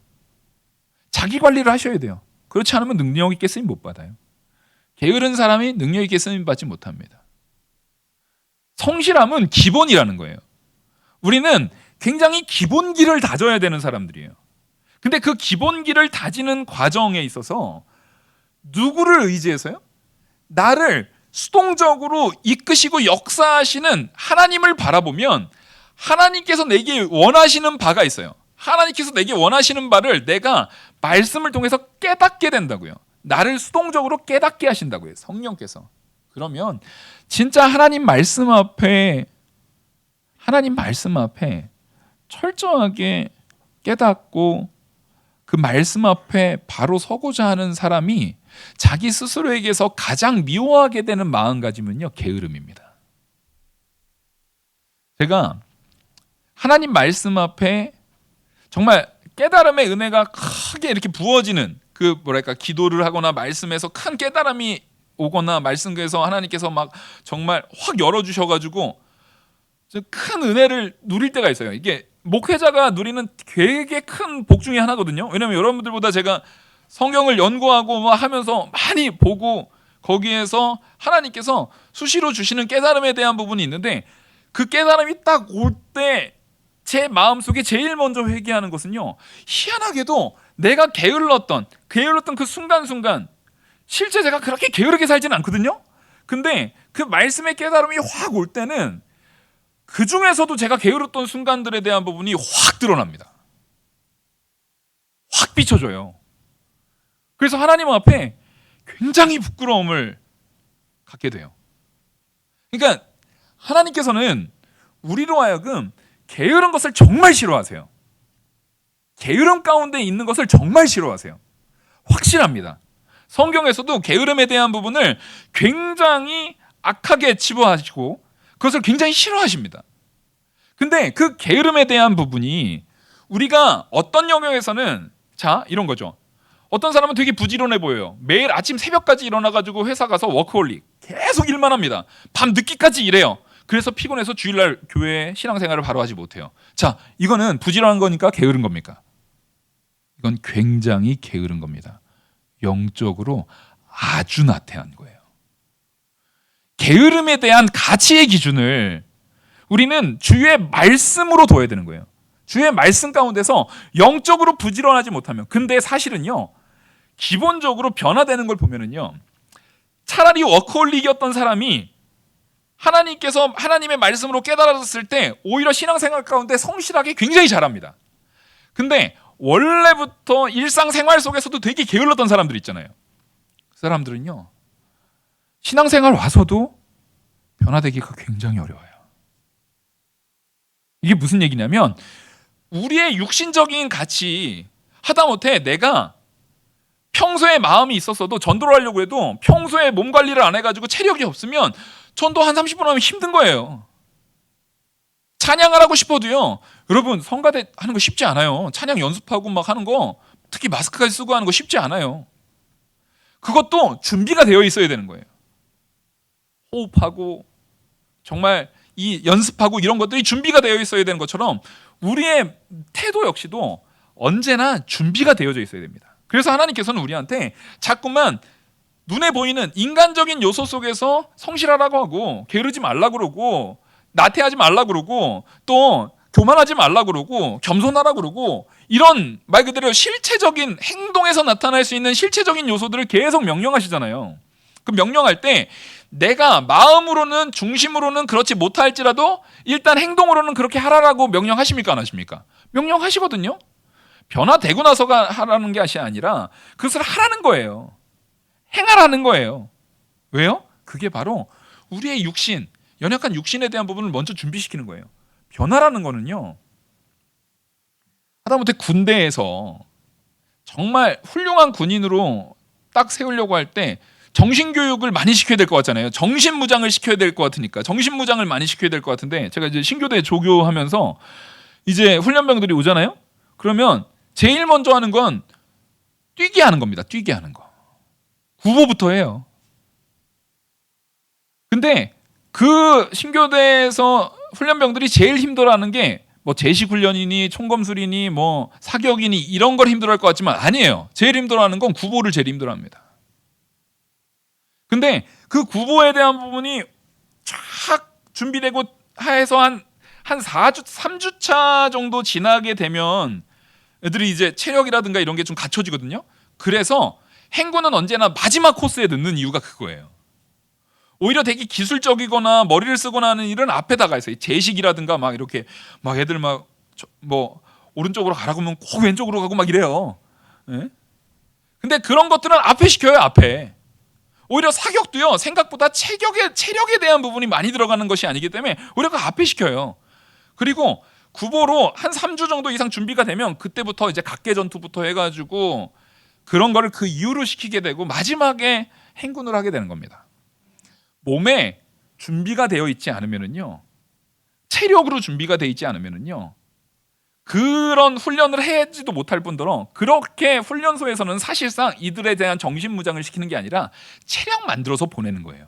자기 관리를 하셔야 돼요. 그렇지 않으면 능력 있게 쓰임 못 받아요. 게으른 사람이 능력 있게 쓰임 받지 못합니다. 성실함은 기본이라는 거예요. 우리는 굉장히 기본기를 다져야 되는 사람들이에요. 근데 그 기본기를 다지는 과정에 있어서 누구를 의지해서요? 나를 수동적으로 이끄시고 역사하시는 하나님을 바라보면 하나님께서 내게 원하시는 바가 있어요. 하나님께서 내게 원하시는 바를 내가 말씀을 통해서 깨닫게 된다고요. 나를 수동적으로 깨닫게 하신다고요. 성령께서. 그러면 진짜 하나님 말씀 앞에 철저하게 깨닫고 그 말씀 앞에 바로 서고자 하는 사람이 자기 스스로에게서 가장 미워하게 되는 마음가짐은요, 게으름입니다. 제가 하나님 말씀 앞에 정말 깨달음의 은혜가 크게 이렇게 부어지는 기도를 하거나 말씀에서 큰 깨달음이 오거나 말씀에서 하나님께서 막 정말 확 열어주셔가지고 큰 은혜를 누릴 때가 있어요. 이게 목회자가 누리는 되게 큰 복 중에 하나거든요. 왜냐하면 여러분들보다 제가 성경을 연구하고 하면서 많이 보고 거기에서 하나님께서 수시로 주시는 깨달음에 대한 부분이 있는데 그 깨달음이 딱 올 때 제 마음속에 제일 먼저 회개하는 것은요, 희한하게도 내가 게을렀던 그 순간순간 실제 제가 그렇게 게으르게 살지는 않거든요. 근데 그 말씀의 깨달음이 확 올 때는 그 중에서도 제가 게으르던 순간들에 대한 부분이 확 드러납니다. 확 비춰져요. 그래서 하나님 앞에 굉장히 부끄러움을 갖게 돼요. 그러니까 하나님께서는 우리로 하여금 게으른 것을 정말 싫어하세요. 게으름 가운데 있는 것을 정말 싫어하세요. 확실합니다. 성경에서도 게으름에 대한 부분을 굉장히 악하게 치부하시고 그것을 굉장히 싫어하십니다. 근데 그 게으름에 대한 부분이 우리가 어떤 영역에서는 이런 거죠. 어떤 사람은 되게 부지런해 보여요. 매일 아침 새벽까지 일어나가지고 회사 가서 워크홀릭 계속 일만 합니다. 밤 늦게까지 일해요. 그래서 피곤해서 주일날 교회 신앙생활을 바로 하지 못해요. 이거는 부지런한 거니까 게으른 겁니까? 이건 굉장히 게으른 겁니다. 영적으로 아주 나태한 거예요. 게으름에 대한 가치의 기준을 우리는 주의 말씀으로 둬야 되는 거예요. 주의 말씀 가운데서 영적으로 부지런하지 못하면, 근데 사실은요, 기본적으로 변화되는 걸 보면은요, 차라리 워크홀릭이었던 사람이 하나님께서 하나님의 말씀으로 깨달았을 때 오히려 신앙생활 가운데 성실하게 굉장히 잘합니다. 근데 원래부터 일상생활 속에서도 되게 게을렀던 사람들 있잖아요. 그 사람들은요, 신앙생활 와서도 변화되기가 굉장히 어려워요. 이게 무슨 얘기냐면 우리의 육신적인 가치, 하다못해 내가 평소에 마음이 있었어도 전도를 하려고 해도 평소에 몸 관리를 안 해가지고 체력이 없으면 전도 한 30분 하면 힘든 거예요. 찬양을 하고 싶어도요, 여러분 성가대 하는 거 쉽지 않아요. 찬양 연습하고 막 하는 거, 특히 마스크까지 쓰고 하는 거 쉽지 않아요. 그것도 준비가 되어 있어야 되는 거예요. 호흡하고 정말 이 연습하고 이런 것들이 준비가 되어 있어야 되는 것처럼 우리의 태도 역시도 언제나 준비가 되어져 있어야 됩니다. 그래서 하나님께서는 우리한테 자꾸만 눈에 보이는 인간적인 요소 속에서 성실하라고 하고 게으르지 말라고 그러고 나태하지 말라고 그러고 또 교만하지 말라고 그러고 겸손하라고 그러고 이런 말 그대로 실체적인 행동에서 나타날 수 있는 실체적인 요소들을 계속 명령하시잖아요. 그 명령할 때 내가 마음으로는 중심으로는 그렇지 못할지라도 일단 행동으로는 그렇게 하라라고 명령하십니까 안 하십니까? 명령하시거든요. 변화되고 나서가 하라는 것이 아니라 그것을 하라는 거예요. 행하라는 거예요. 왜요? 그게 바로 우리의 육신, 연약한 육신에 대한 부분을 먼저 준비시키는 거예요. 변화라는 거는요, 하다못해 군대에서 정말 훌륭한 군인으로 딱 세우려고 할 때 정신교육을 많이 시켜야 될 것 같잖아요. 정신무장을 시켜야 될 것 같으니까 정신무장을 많이 시켜야 될 것 같은데, 제가 이제 신교대 조교하면서 이제 훈련병들이 오잖아요. 그러면 제일 먼저 하는 건 뛰게 하는 겁니다. 뛰게 하는 거. 구보부터 해요. 근데 그 신교대에서 훈련병들이 제일 힘들어하는 게 뭐 제식 훈련이니 총검술이니 뭐 사격이니 이런 걸 힘들어할 것 같지만 아니에요. 제일 힘들어하는 건 구보를 제일 힘들어합니다. 근데 그 구보에 대한 부분이 쫙 준비되고 해서 한 4주, 3주차 정도 지나게 되면 애들이 이제 체력이라든가 이런 게 좀 갖춰지거든요. 그래서 행군은 언제나 마지막 코스에 넣는 이유가 그거예요. 오히려 되게 기술적이거나 머리를 쓰거나 하는 일은 앞에다가 있어요. 제식이라든가 막 이렇게 막 애들 막 뭐 오른쪽으로 가라고 하면 꼭 왼쪽으로 가고 막 이래요. 예? 근데 그런 것들은 앞에 시켜요. 앞에. 오히려 사격도요, 생각보다 체력에 대한 부분이 많이 들어가는 것이 아니기 때문에 오히려 그 앞에 시켜요. 그리고 구보로 한 3주 정도 이상 준비가 되면 그때부터 이제 각계 전투부터 해가지고 그런 거를 그 이후로 시키게 되고 마지막에 행군을 하게 되는 겁니다. 몸에 준비가 되어 있지 않으면은요, 체력으로 준비가 되어 있지 않으면은요, 그런 훈련을 하지도 못할 뿐더러 그렇게 훈련소에서는 사실상 이들에 대한 정신무장을 시키는 게 아니라 체력 만들어서 보내는 거예요.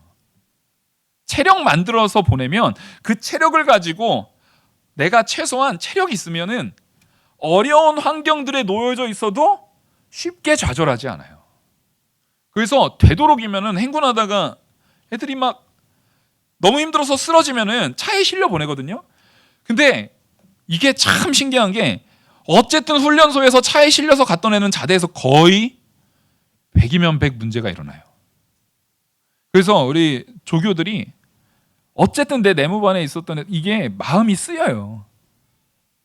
체력 만들어서 보내면 그 체력을 가지고 내가 최소한 체력이 있으면은 어려운 환경들에 놓여져 있어도 쉽게 좌절하지 않아요. 그래서 되도록이면은 행군하다가 애들이 막 너무 힘들어서 쓰러지면은 차에 실려 보내거든요. 근데 이게 참 신기한 게 어쨌든 훈련소에서 차에 실려서 갔던 애는 자대에서 거의 100이면 100 문제가 일어나요. 그래서 우리 조교들이 어쨌든 내 내무반에 있었던 애, 이게 마음이 쓰여요.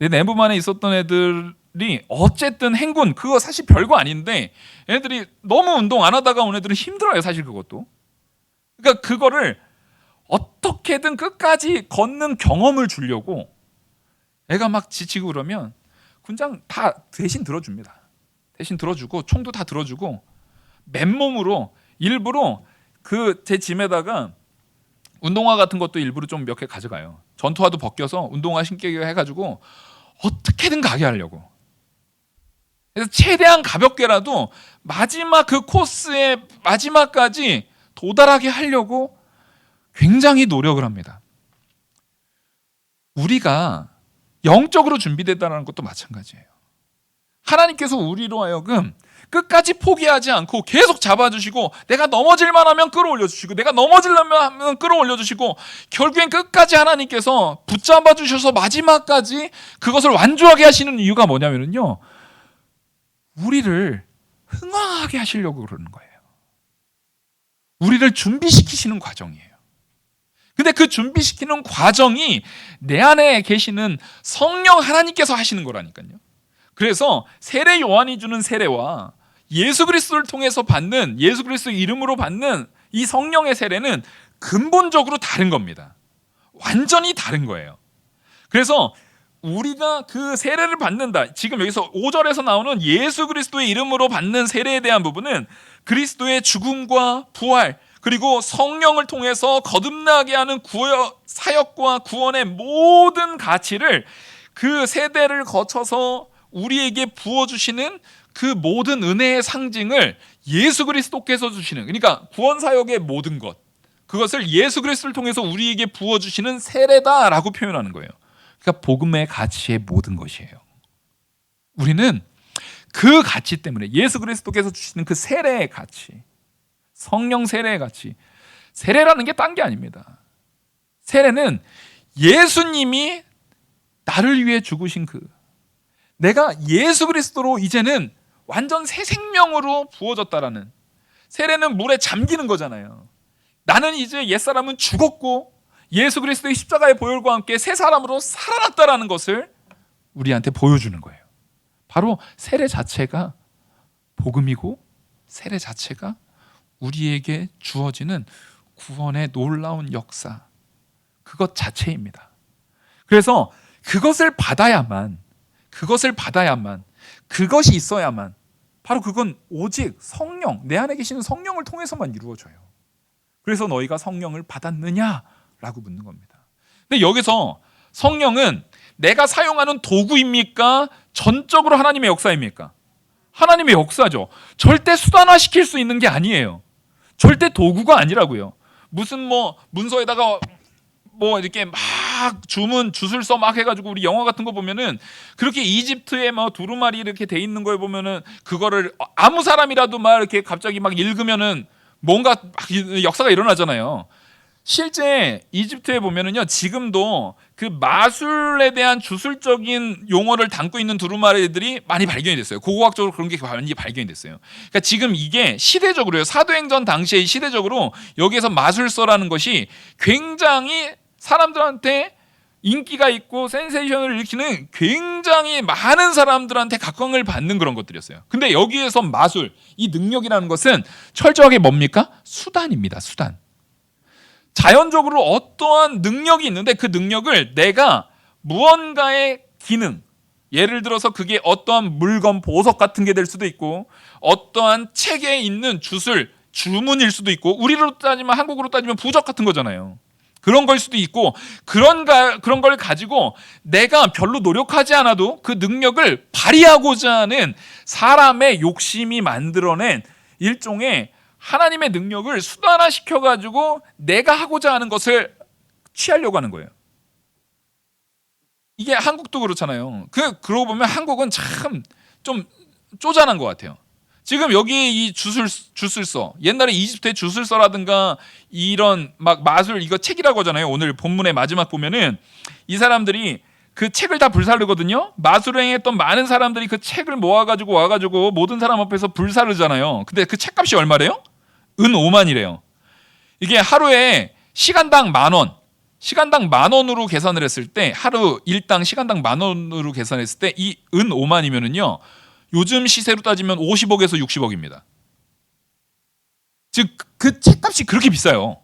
내 내무반에 있었던 애들이 어쨌든 행군, 그거 사실 별거 아닌데 애들이 너무 운동 안 하다가 온 애들은 힘들어요. 사실 그것도. 그러니까 그거를 어떻게든 끝까지 걷는 경험을 주려고 애가 막 지치고 그러면 군장 다 대신 들어줍니다. 대신 들어주고 총도 다 들어주고 맨몸으로 일부러 그 제 짐에다가 운동화 같은 것도 일부러 좀 몇 개 가져가요. 전투화도 벗겨서 운동화 신게 해가지고 어떻게든 가게 하려고. 그래서 최대한 가볍게라도 마지막 그 코스의 마지막까지 도달하게 하려고 굉장히 노력을 합니다. 우리가 영적으로 준비됐다는 것도 마찬가지예요. 하나님께서 우리로 하여금 끝까지 포기하지 않고 계속 잡아주시고 내가 넘어질만 하면 끌어올려주시고 내가 넘어지려면 하면 끌어올려주시고 결국엔 끝까지 하나님께서 붙잡아 주셔서 마지막까지 그것을 완주하게 하시는 이유가 뭐냐면요, 우리를 흥황하게 하시려고 그러는 거예요. 우리를 준비시키시는 과정이에요. 근데 그 준비시키는 과정이 내 안에 계시는 성령 하나님께서 하시는 거라니까요. 그래서 세례 요한이 주는 세례와 예수 그리스도를 통해서 받는, 예수 그리스도 이름으로 받는 이 성령의 세례는 근본적으로 다른 겁니다. 완전히 다른 거예요. 그래서 우리가 그 세례를 받는다, 지금 여기서 5절에서 나오는 예수 그리스도의 이름으로 받는 세례에 대한 부분은 그리스도의 죽음과 부활 그리고 성령을 통해서 거듭나게 하는 사역과 구원의 모든 가치를 그 세대를 거쳐서 우리에게 부어주시는 그 모든 은혜의 상징을 예수 그리스도께서 주시는, 그러니까 구원 사역의 모든 것, 그것을 예수 그리스도를 통해서 우리에게 부어주시는 세례다라고 표현하는 거예요. 그러니까 복음의 가치의 모든 것이에요. 우리는 그 가치 때문에 예수 그리스도께서 주시는 그 세례의 가치, 성령 세례의 가치, 세례라는 게 딴 게 아닙니다. 세례는 예수님이 나를 위해 죽으신 내가 예수 그리스도로 이제는 완전 새 생명으로 부어졌다라는, 세례는 물에 잠기는 거잖아요. 나는 이제 옛사람은 죽었고 예수 그리스도의 십자가의 보혈과 함께 새 사람으로 살아났다라는 것을 우리한테 보여주는 거예요. 바로 세례 자체가 복음이고, 세례 자체가 우리에게 주어지는 구원의 놀라운 역사, 그것 자체입니다. 그래서 그것을 받아야만, 그것이 있어야만, 바로 그건 오직 성령, 내 안에 계시는 성령을 통해서만 이루어져요. 그래서 너희가 성령을 받았느냐라고 묻는 겁니다. 근데 여기서 성령은 내가 사용하는 도구입니까? 전적으로 하나님의 역사입니까? 하나님의 역사죠. 절대 수단화시킬 수 있는 게 아니에요. 절대 도구가 아니라고요. 무슨 문서에다가 이렇게 막 주문 주술서 막 해가지고, 우리 영화 같은 거 보면은 그렇게 이집트에 두루마리 이렇게 돼 있는 거에 보면은 그거를 아무 사람이라도 막 이렇게 갑자기 막 읽으면은 뭔가 막 역사가 일어나잖아요. 실제 이집트에 보면은요, 지금도 그 마술에 대한 주술적인 용어를 담고 있는 두루마리들이 많이 발견이 됐어요. 고고학적으로 그런 게 많이 발견이 됐어요. 그러니까 지금 이게 시대적으로요, 사도행전 당시에 시대적으로 여기에서 마술서라는 것이 굉장히 사람들한테 인기가 있고 센세이션을 일으키는, 굉장히 많은 사람들한테 각광을 받는 그런 것들이었어요. 근데 여기에서 마술, 이 능력이라는 것은 철저하게 뭡니까? 수단입니다. 수단. 자연적으로 어떠한 능력이 있는데 그 능력을 내가 무언가의 기능, 예를 들어서 그게 어떠한 물건, 보석 같은 게 될 수도 있고, 어떠한 책에 있는 주술, 주문일 수도 있고, 우리로 따지면, 한국으로 따지면 부적 같은 거잖아요. 그런 걸 수도 있고, 그런 걸 가지고 내가 별로 노력하지 않아도 그 능력을 발휘하고자 하는 사람의 욕심이 만들어낸 일종의 하나님의 능력을 수단화시켜가지고 내가 하고자 하는 것을 취하려고 하는 거예요. 이게 한국도 그렇잖아요. 그러고 보면 한국은 참 좀 쪼잔한 것 같아요. 지금 여기 이 주술서, 옛날에 이집트의 주술서라든가 이런 막 마술, 이거 책이라고 하잖아요. 오늘 본문의 마지막 보면은 이 사람들이 그 책을 다 불사르거든요. 마술을 행했던 많은 사람들이 그 책을 모아가지고 와가지고 모든 사람 앞에서 불사르잖아요. 근데 그 책값이 얼마래요? 은 5만이래요. 이게 하루에 시간당 10,000원, 시간당 10,000원으로 계산을 했을 때, 하루 일당 시간당 10,000원으로 계산했을 때 이 은 5만이면은요, 요즘 시세로 따지면 50억에서 60억입니다. 즉 그 책값이 그렇게 비싸요.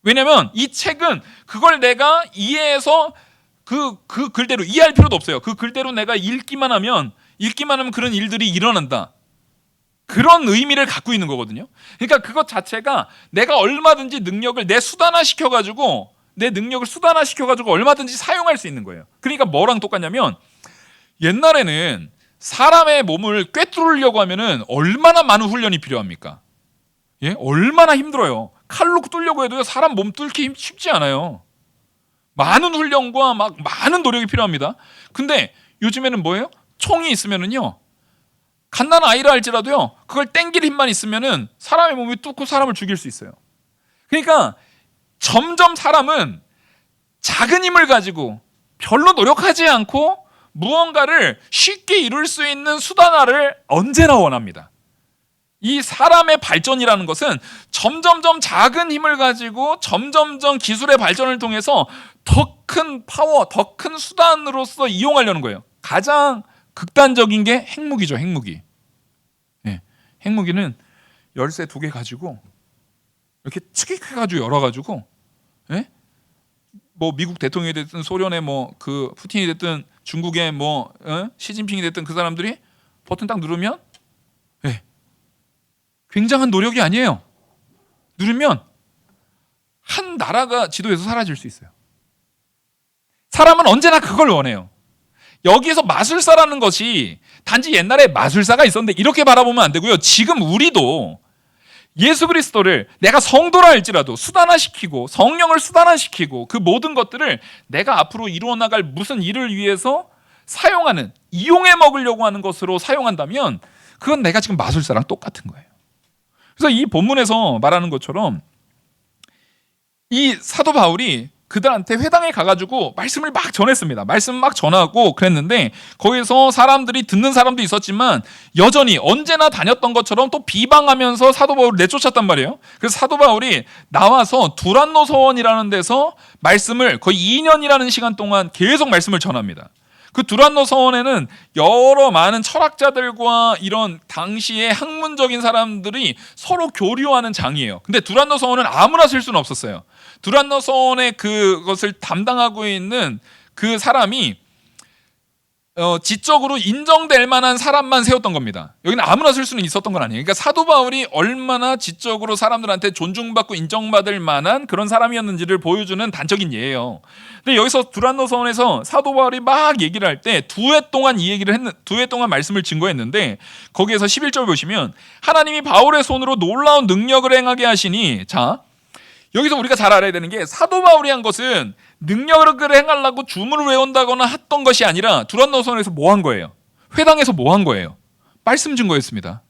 왜냐면 이 책은 그걸 내가 이해해서 그 글대로 이해할 필요도 없어요. 그 글대로 내가 읽기만 하면 그런 일들이 일어난다, 그런 의미를 갖고 있는 거거든요. 그러니까 그것 자체가 내가 얼마든지 능력을 내 능력을 수단화시켜가지고 얼마든지 사용할 수 있는 거예요. 그러니까 뭐랑 똑같냐면, 옛날에는 사람의 몸을 꿰뚫으려고 하면은 얼마나 많은 훈련이 필요합니까? 예? 얼마나 힘들어요. 칼로 뚫려고 해도요, 사람 몸 뚫기 쉽지 않아요. 많은 훈련과 막 많은 노력이 필요합니다. 근데 요즘에는 뭐예요? 총이 있으면은요, 갓난 아이라 할지라도요, 그걸 땡길 힘만 있으면은 사람의 몸이 뚫고 사람을 죽일 수 있어요. 그러니까 점점 사람은 작은 힘을 가지고 별로 노력하지 않고 무언가를 쉽게 이룰 수 있는 수단화를 언제나 원합니다. 이 사람의 발전이라는 것은 점점점 작은 힘을 가지고 점점점 기술의 발전을 통해서 더 큰 파워, 더 큰 수단으로서 이용하려는 거예요. 가장 극단적인 게 핵무기죠. 핵무기. 네. 핵무기는 열쇠 2개 가지고 이렇게 측익해가지고 열어가지고, 예? 뭐 미국 대통령이 됐든 소련의 그 푸틴이 됐든 중국의 시진핑이 됐든 그 사람들이 버튼 딱 누르면, 예, 굉장한 노력이 아니에요. 누르면 한 나라가 지도에서 사라질 수 있어요. 사람은 언제나 그걸 원해요. 여기에서 마술사라는 것이 단지 옛날에 마술사가 있었는데 이렇게 바라보면 안 되고요. 지금 우리도 예수 그리스도를 내가 성도라 할지라도 수단화시키고 성령을 수단화시키고 그 모든 것들을 내가 앞으로 이루어 나갈 무슨 일을 위해서 사용하는, 이용해 먹으려고 하는 것으로 사용한다면 그건 내가 지금 마술사랑 똑같은 거예요. 그래서 이 본문에서 말하는 것처럼 이 사도 바울이 그들한테 회당에 가가지고 말씀을 막 전했습니다. 말씀 막 전하고 그랬는데 거기서 사람들이 듣는 사람도 있었지만 여전히 언제나 다녔던 것처럼 또 비방하면서 사도 바울을 내쫓았단 말이에요. 그래서 사도 바울이 나와서 두란노 서원이라는 데서 말씀을 거의 2년이라는 시간 동안 계속 말씀을 전합니다. 그 두란노 서원에는 여러 많은 철학자들과 이런 당시의 학문적인 사람들이 서로 교류하는 장이에요. 근데 두란노 서원은 아무나 쓸 수는 없었어요. 두란노 서원의 그것을 담당하고 있는 그 사람이 지적으로 인정될 만한 사람만 세웠던 겁니다. 여기는 아무나 쓸 수는 있었던 건 아니에요. 그러니까 사도 바울이 얼마나 지적으로 사람들한테 존중받고 인정받을 만한 그런 사람이었는지를 보여주는 단적인 예예요. 근데 여기서 두란노 서원에서 사도 바울이 막 얘기를 할 때 두 해 동안 이 얘기를 두 해 동안 말씀을 증거했는데 거기에서 11절 보시면 하나님이 바울의 손으로 놀라운 능력을 행하게 하시니, 자, 여기서 우리가 잘 알아야 되는 게 사도 바울이 한 것은 능력을 행하려고 주문을 외운다거나 했던 것이 아니라 두란노 서원에서 뭐 한 거예요? 회당에서 뭐 한 거예요? 말씀 증거했습니다.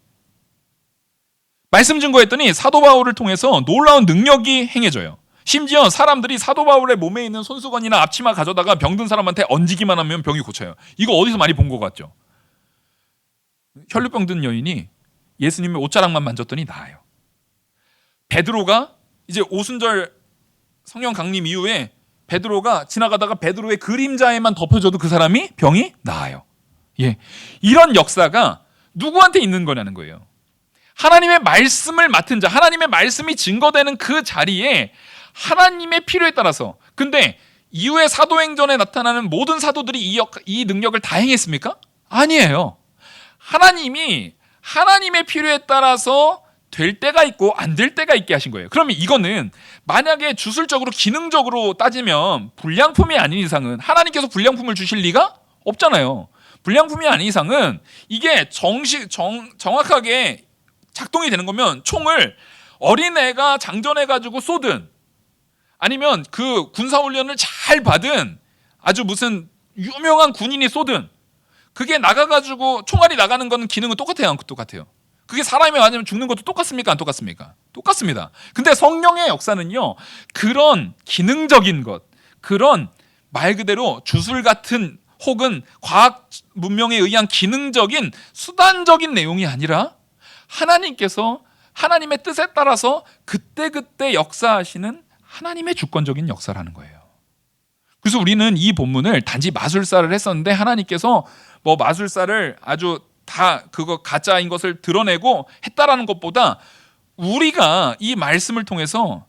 말씀 증거했더니 사도 바울을 통해서 놀라운 능력이 행해져요. 심지어 사람들이 사도 바울의 몸에 있는 손수건이나 앞치마 가져다가 병든 사람한테 얹기만 하면 병이 고쳐요. 이거 어디서 많이 본 것 같죠? 혈루병 든 여인이 예수님의 옷자락만 만졌더니 나아요. 베드로가 이제 오순절 성령 강림 이후에 베드로가 지나가다가 베드로의 그림자에만 덮여줘도 그 사람이 병이 나아요. 예, 이런 역사가 누구한테 있는 거냐는 거예요. 하나님의 말씀을 맡은 자, 하나님의 말씀이 증거되는 그 자리에 하나님의 필요에 따라서. 근데 이후에 사도행전에 나타나는 모든 사도들이 이 능력을 다 행했습니까? 아니에요. 하나님이 하나님의 필요에 따라서 될 때가 있고 안 될 때가 있게 하신 거예요. 그러면 이거는 만약에 주술적으로 기능적으로 따지면 불량품이 아닌 이상은 하나님께서 불량품을 주실 리가 없잖아요. 불량품이 아닌 이상은 이게 정확하게 작동이 되는 거면 총을 어린애가 장전해가지고 쏘든 아니면 그 군사훈련을 잘 받은 아주 무슨 유명한 군인이 쏘든 그게 나가가지고 총알이 나가는 거는 기능은 똑같아요, 안 똑같아요? 그게 사람이 맞으면 죽는 것도 똑같습니까, 안 똑같습니까? 똑같습니다. 근데 성령의 역사는요, 그런 기능적인 것, 그런 말 그대로 주술 같은 혹은 과학 문명에 의한 기능적인 수단적인 내용이 아니라 하나님께서 하나님의 뜻에 따라서 그때그때 역사하시는 하나님의 주권적인 역사라는 거예요. 그래서 우리는 이 본문을 단지 마술사를 했었는데 하나님께서 뭐 마술사를 아주 다 그거 가짜인 것을 드러내고 했다라는 것보다 우리가 이 말씀을 통해서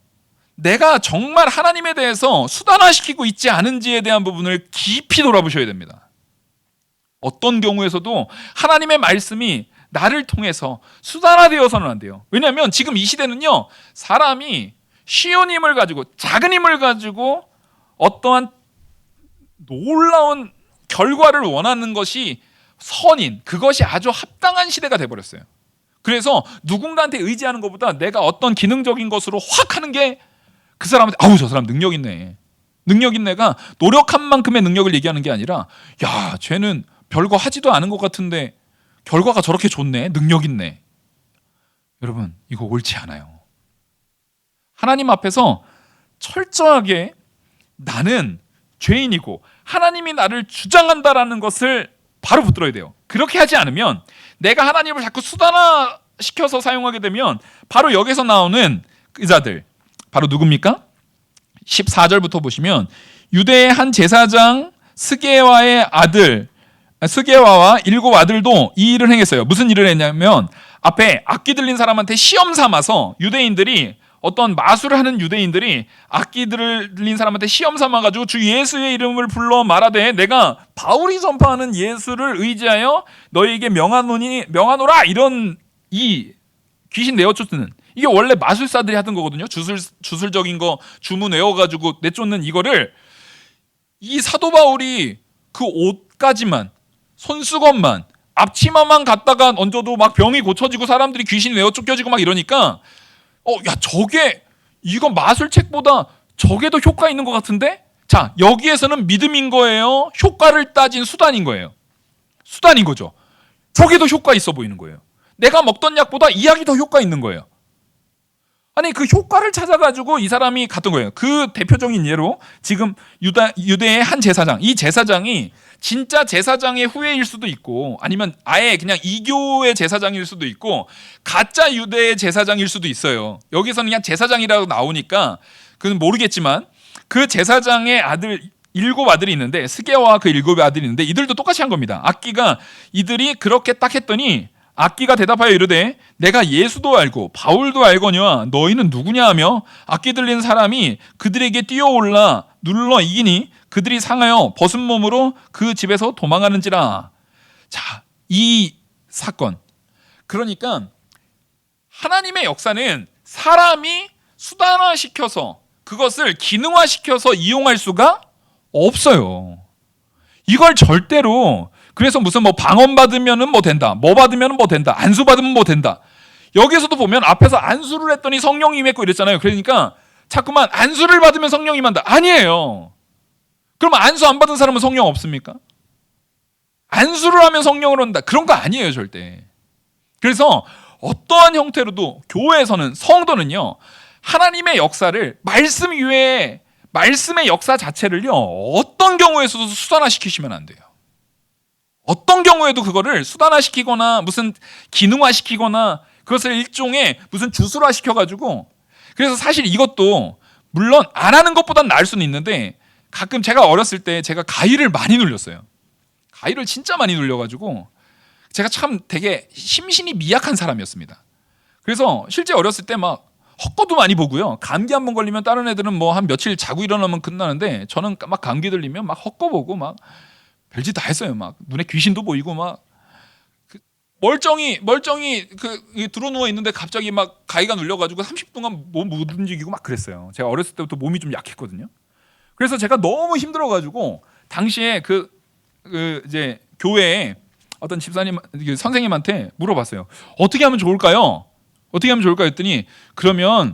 내가 정말 하나님에 대해서 수단화시키고 있지 않은지에 대한 부분을 깊이 돌아보셔야 됩니다. 어떤 경우에서도 하나님의 말씀이 나를 통해서 수단화되어서는 안 돼요. 왜냐하면 지금 이 시대는요, 사람이 쉬운 힘을 가지고 작은 힘을 가지고 어떠한 놀라운 결과를 원하는 것이 선인, 그것이 아주 합당한 시대가 돼버렸어요. 그래서 누군가한테 의지하는 것보다 내가 어떤 기능적인 것으로 확 하는 게 그 사람한테 아우 저 사람 능력 있네. 능력 있네가 노력한 만큼의 능력을 얘기하는 게 아니라 야 쟤는 별거 하지도 않은 것 같은데 결과가 저렇게 좋네. 능력 있네. 여러분 이거 옳지 않아요. 하나님 앞에서 철저하게 나는 죄인이고 하나님이 나를 주장한다라는 것을 바로 붙들어야 돼요. 그렇게 하지 않으면 내가 하나님을 자꾸 수단화시켜서 사용하게 되면 바로 여기서 나오는 의자들 바로 누굽니까? 14절부터 보시면 유대의 한 제사장 스게와의 아들 스게와와 7 아들도 이 일을 행했어요. 무슨 일을 했냐면 앞에 악기 들린 사람한테 시험 삼아서 유대인들이 어떤 마술을 하는 유대인들이 악기 들린 사람한테 시험 삼아가지고 주 예수의 이름을 불러 말하되 내가 바울이 전파하는 예수를 의지하여 너희에게 명하노라 이런 이 귀신 내어쫓는 이게 원래 마술사들이 하던 거거든요. 주술적인 거 주문 외워가지고 내쫓는 이거를 이 사도 바울이 그 옷까지만 손수건만 앞치마만 갖다가 얹어도 막 병이 고쳐지고 사람들이 귀신이 내어 쫓겨지고 막 이러니까 야 저게 이거 마술책보다 저게 더 효과 있는 것 같은데? 자, 여기에서는 믿음인 거예요? 효과를 따진 수단인 거예요? 수단인 거죠. 저게 더 효과 있어 보이는 거예요. 내가 먹던 약보다 이 약이 더 효과 있는 거예요. 아니 그 효과를 찾아가지고 이 사람이 갔던 거예요. 그 대표적인 예로 지금 유대의 한 제사장, 이 제사장이 진짜 제사장의 후예일 수도 있고 아니면 아예 그냥 이교의 제사장일 수도 있고 가짜 유대의 제사장일 수도 있어요. 여기서는 그냥 제사장이라고 나오니까 그건 모르겠지만 그 제사장의 아들 7 아들이 있는데 스게와와 그 7 아들이 있는데 이들도 똑같이 한 겁니다. 악기가 이들이 그렇게 딱 했더니 악기가 대답하여 이르되 내가 예수도 알고 바울도 알거니와 너희는 누구냐 하며 악기 들린 사람이 그들에게 뛰어올라 눌러 이기니 그들이 상하여 벗은 몸으로 그 집에서 도망하는지라. 자, 이 사건 그러니까 하나님의 역사는 사람이 수단화시켜서 그것을 기능화시켜서 이용할 수가 없어요. 이걸 절대로 그래서 무슨 뭐 방언 받으면은 뭐 된다, 뭐 받으면은 뭐 된다, 안수 받으면 뭐 된다. 여기서도 보면 앞에서 안수를 했더니 성령이 임했고 이랬잖아요. 그러니까 자꾸만 안수를 받으면 성령이 임한다. 아니에요. 그럼 안수 안 받은 사람은 성령 없습니까? 안수를 하면 성령을 온다. 그런 거 아니에요, 절대. 그래서 어떠한 형태로도 교회에서는 성도는요 하나님의 역사를 말씀 이외에 말씀의 역사 자체를요 어떤 경우에서도 수단화시키시면 안 돼요. 어떤 경우에도 그거를 수단화시키거나 무슨 기능화시키거나 그것을 일종의 무슨 주술화시켜가지고 그래서 사실 이것도 물론 안 하는 것보단 나을 수는 있는데 가끔 제가 어렸을 때 제가 가위를 많이 눌렸어요. 가위를 진짜 많이 눌려가지고 제가 참 되게 심신이 미약한 사람이었습니다. 그래서 실제 어렸을 때 막 헛거도 많이 보고요. 감기 한번 걸리면 다른 애들은 뭐 한 며칠 자고 일어나면 끝나는데 저는 막 감기 들리면 막 헛거 보고 막 별짓 다 했어요. 막 눈에 귀신도 보이고 막 멀쩡히 그 들어 누워 있는데 갑자기 막 가위가 눌려가지고 30분간 몸 못 움직이고 막 그랬어요. 제가 어렸을 때부터 몸이 좀 약했거든요. 그래서 제가 너무 힘들어가지고 당시에 그 이제 교회에 어떤 집사님 선생님한테 물어봤어요. 어떻게 하면 좋을까요? 어떻게 하면 좋을까 했더니 그러면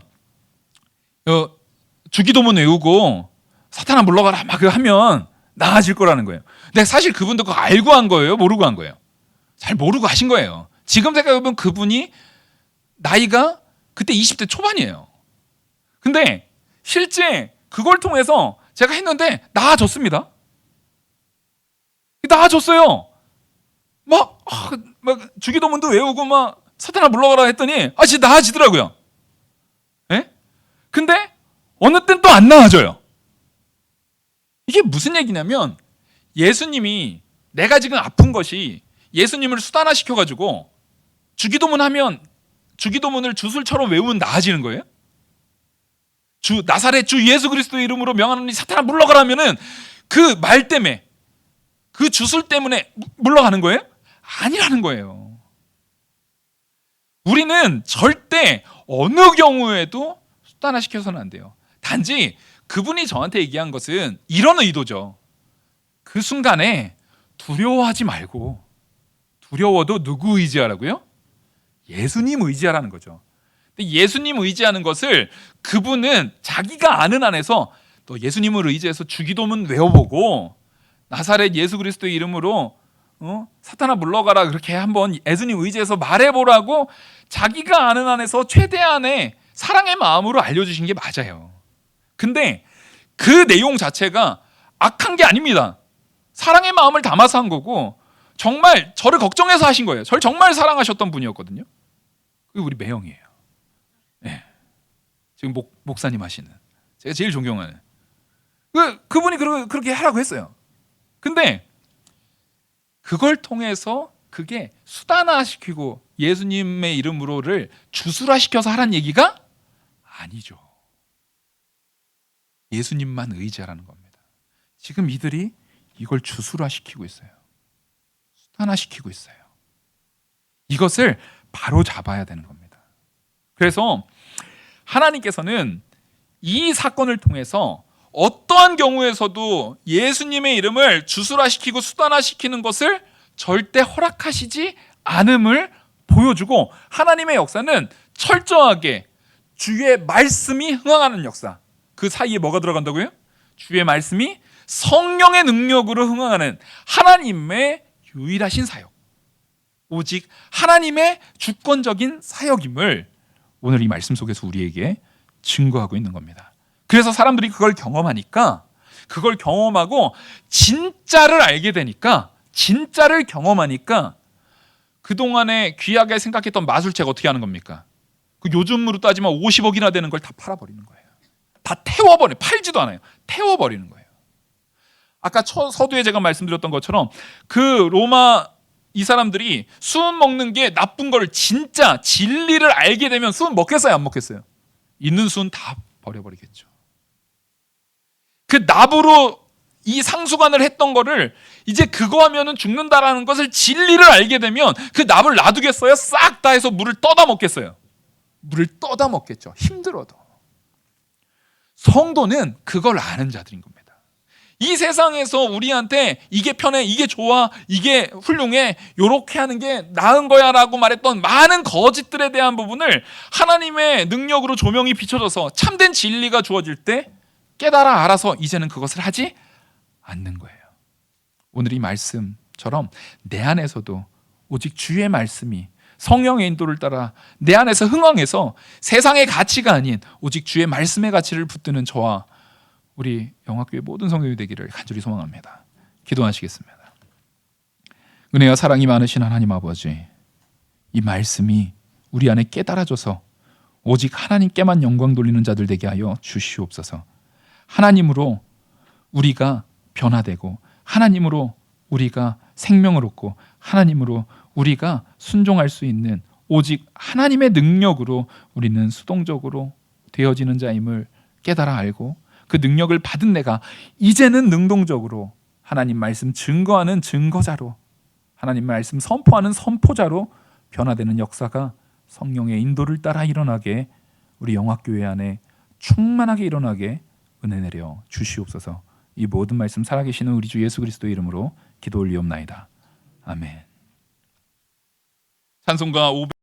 주기도문 외우고 사탄아 물러가라 막 하면 나아질 거라는 거예요. 근데 사실 그분도 그거 알고 한 거예요? 모르고 한 거예요? 잘 모르고 하신 거예요. 지금 생각해보면 그분이 나이가 그때 20대 초반이에요. 근데 실제 그걸 통해서 제가 했는데 나아졌습니다. 나아졌어요. 막 주기도문도 외우고 막 사탄아 물러가라 했더니 진짜 나아지더라고요. 예? 근데 어느 땐 또 안 나아져요. 이게 무슨 얘기냐면 예수님이 내가 지금 아픈 것이 예수님을 수단화시켜가지고 주기도문 하면 주기도문을 주술처럼 외우면 나아지는 거예요? 나사렛 주 예수 그리스도의 이름으로 명하노니 사탄아 물러가라 하면은 그 말 때문에 그 주술 때문에 물러가는 거예요? 아니라는 거예요. 우리는 절대 어느 경우에도 수단화시켜서는 안 돼요. 단지 그분이 저한테 얘기한 것은 이런 의도죠. 그 순간에 두려워하지 말고 두려워도 누구 의지하라고요? 예수님 의지하라는 거죠. 근데 예수님 의지하는 것을 그분은 자기가 아는 안에서 또 예수님을 의지해서 주기도문 외워보고 나사렛 예수 그리스도의 이름으로 사탄아 물러가라 그렇게 한번 예수님 의지해서 말해보라고 자기가 아는 안에서 최대한의 사랑의 마음으로 알려주신 게 맞아요. 근데 그 내용 자체가 악한 게 아닙니다. 사랑의 마음을 담아서 한 거고 정말 저를 걱정해서 하신 거예요. 저를 정말 사랑하셨던 분이었거든요. 그게 우리 매형이에요. 네. 지금 목사님 하시는 제가 제일 존경하는 그분이 그렇게 하라고 했어요. 근데 그걸 통해서 그게 수단화시키고 예수님의 이름으로를 주술화시켜서 하라는 얘기가 아니죠. 예수님만 의지하라는 겁니다. 지금 이들이 이걸 주술화시키고 있어요. 수단화시키고 있어요. 이것을 바로 잡아야 되는 겁니다. 그래서 하나님께서는 이 사건을 통해서 어떠한 경우에서도 예수님의 이름을 주술화시키고 수단화시키는 것을 절대 허락하시지 않음을 보여주고 하나님의 역사는 철저하게 주의 말씀이 흥황하는 역사. 그 사이에 뭐가 들어간다고요? 주의 말씀이 성령의 능력으로 흥황하는 하나님의 유일하신 사역, 오직 하나님의 주권적인 사역임을 오늘 이 말씀 속에서 우리에게 증거하고 있는 겁니다. 그래서 사람들이 그걸 경험하니까, 그걸 경험하고 진짜를 알게 되니까, 진짜를 경험하니까 그동안에 귀하게 생각했던 마술책 어떻게 하는 겁니까? 그 요즘으로 따지면 50억이나 되는 걸 다 팔아버리는 거예요. 다 태워버려. 팔지도 않아요. 태워버리는 거예요. 아까 서두에 제가 말씀드렸던 것처럼 그 로마 이 사람들이 수은 먹는 게 나쁜 걸 진짜 진리를 알게 되면 수은 먹겠어요, 안 먹겠어요? 있는 수은 다 버려버리겠죠. 그 납으로 이 상수관을 했던 거를 이제 그거 하면은 죽는다라는 것을 진리를 알게 되면 그 납을 놔두겠어요? 싹 다 해서 물을 떠다 먹겠어요? 물을 떠다 먹겠죠. 힘들어도. 성도는 그걸 아는 자들인 겁니다. 이 세상에서 우리한테 이게 편해, 이게 좋아, 이게 훌륭해, 요렇게 하는 게 나은 거야 라고 말했던 많은 거짓들에 대한 부분을 하나님의 능력으로 조명이 비춰져서 참된 진리가 주어질 때 깨달아 알아서 이제는 그것을 하지 않는 거예요. 오늘 이 말씀처럼 내 안에서도 오직 주의 말씀이 성령의 인도를 따라 내 안에서 흥황해서 세상의 가치가 아닌 오직 주의 말씀의 가치를 붙드는 저와 우리 영화교회 모든 성도들이 되기를 간절히 소망합니다. 기도하시겠습니다. 은혜와 사랑이 많으신 하나님 아버지, 이 말씀이 우리 안에 깨달아져서 오직 하나님께만 영광 돌리는 자들 되게 하여 주시옵소서. 하나님으로 우리가 변화되고 하나님으로 우리가 생명을 얻고 하나님으로 우리가 순종할 수 있는 오직 하나님의 능력으로 우리는 수동적으로 되어지는 자임을 깨달아 알고 그 능력을 받은 내가 이제는 능동적으로 하나님 말씀 증거하는 증거자로, 하나님 말씀 선포하는 선포자로 변화되는 역사가 성령의 인도를 따라 일어나게, 우리 영화교회 안에 충만하게 일어나게 은혜 내려 주시옵소서. 이 모든 말씀 살아계시는 우리 주 예수 그리스도의 이름으로 기도 올리옵나이다. 아멘. 찬송가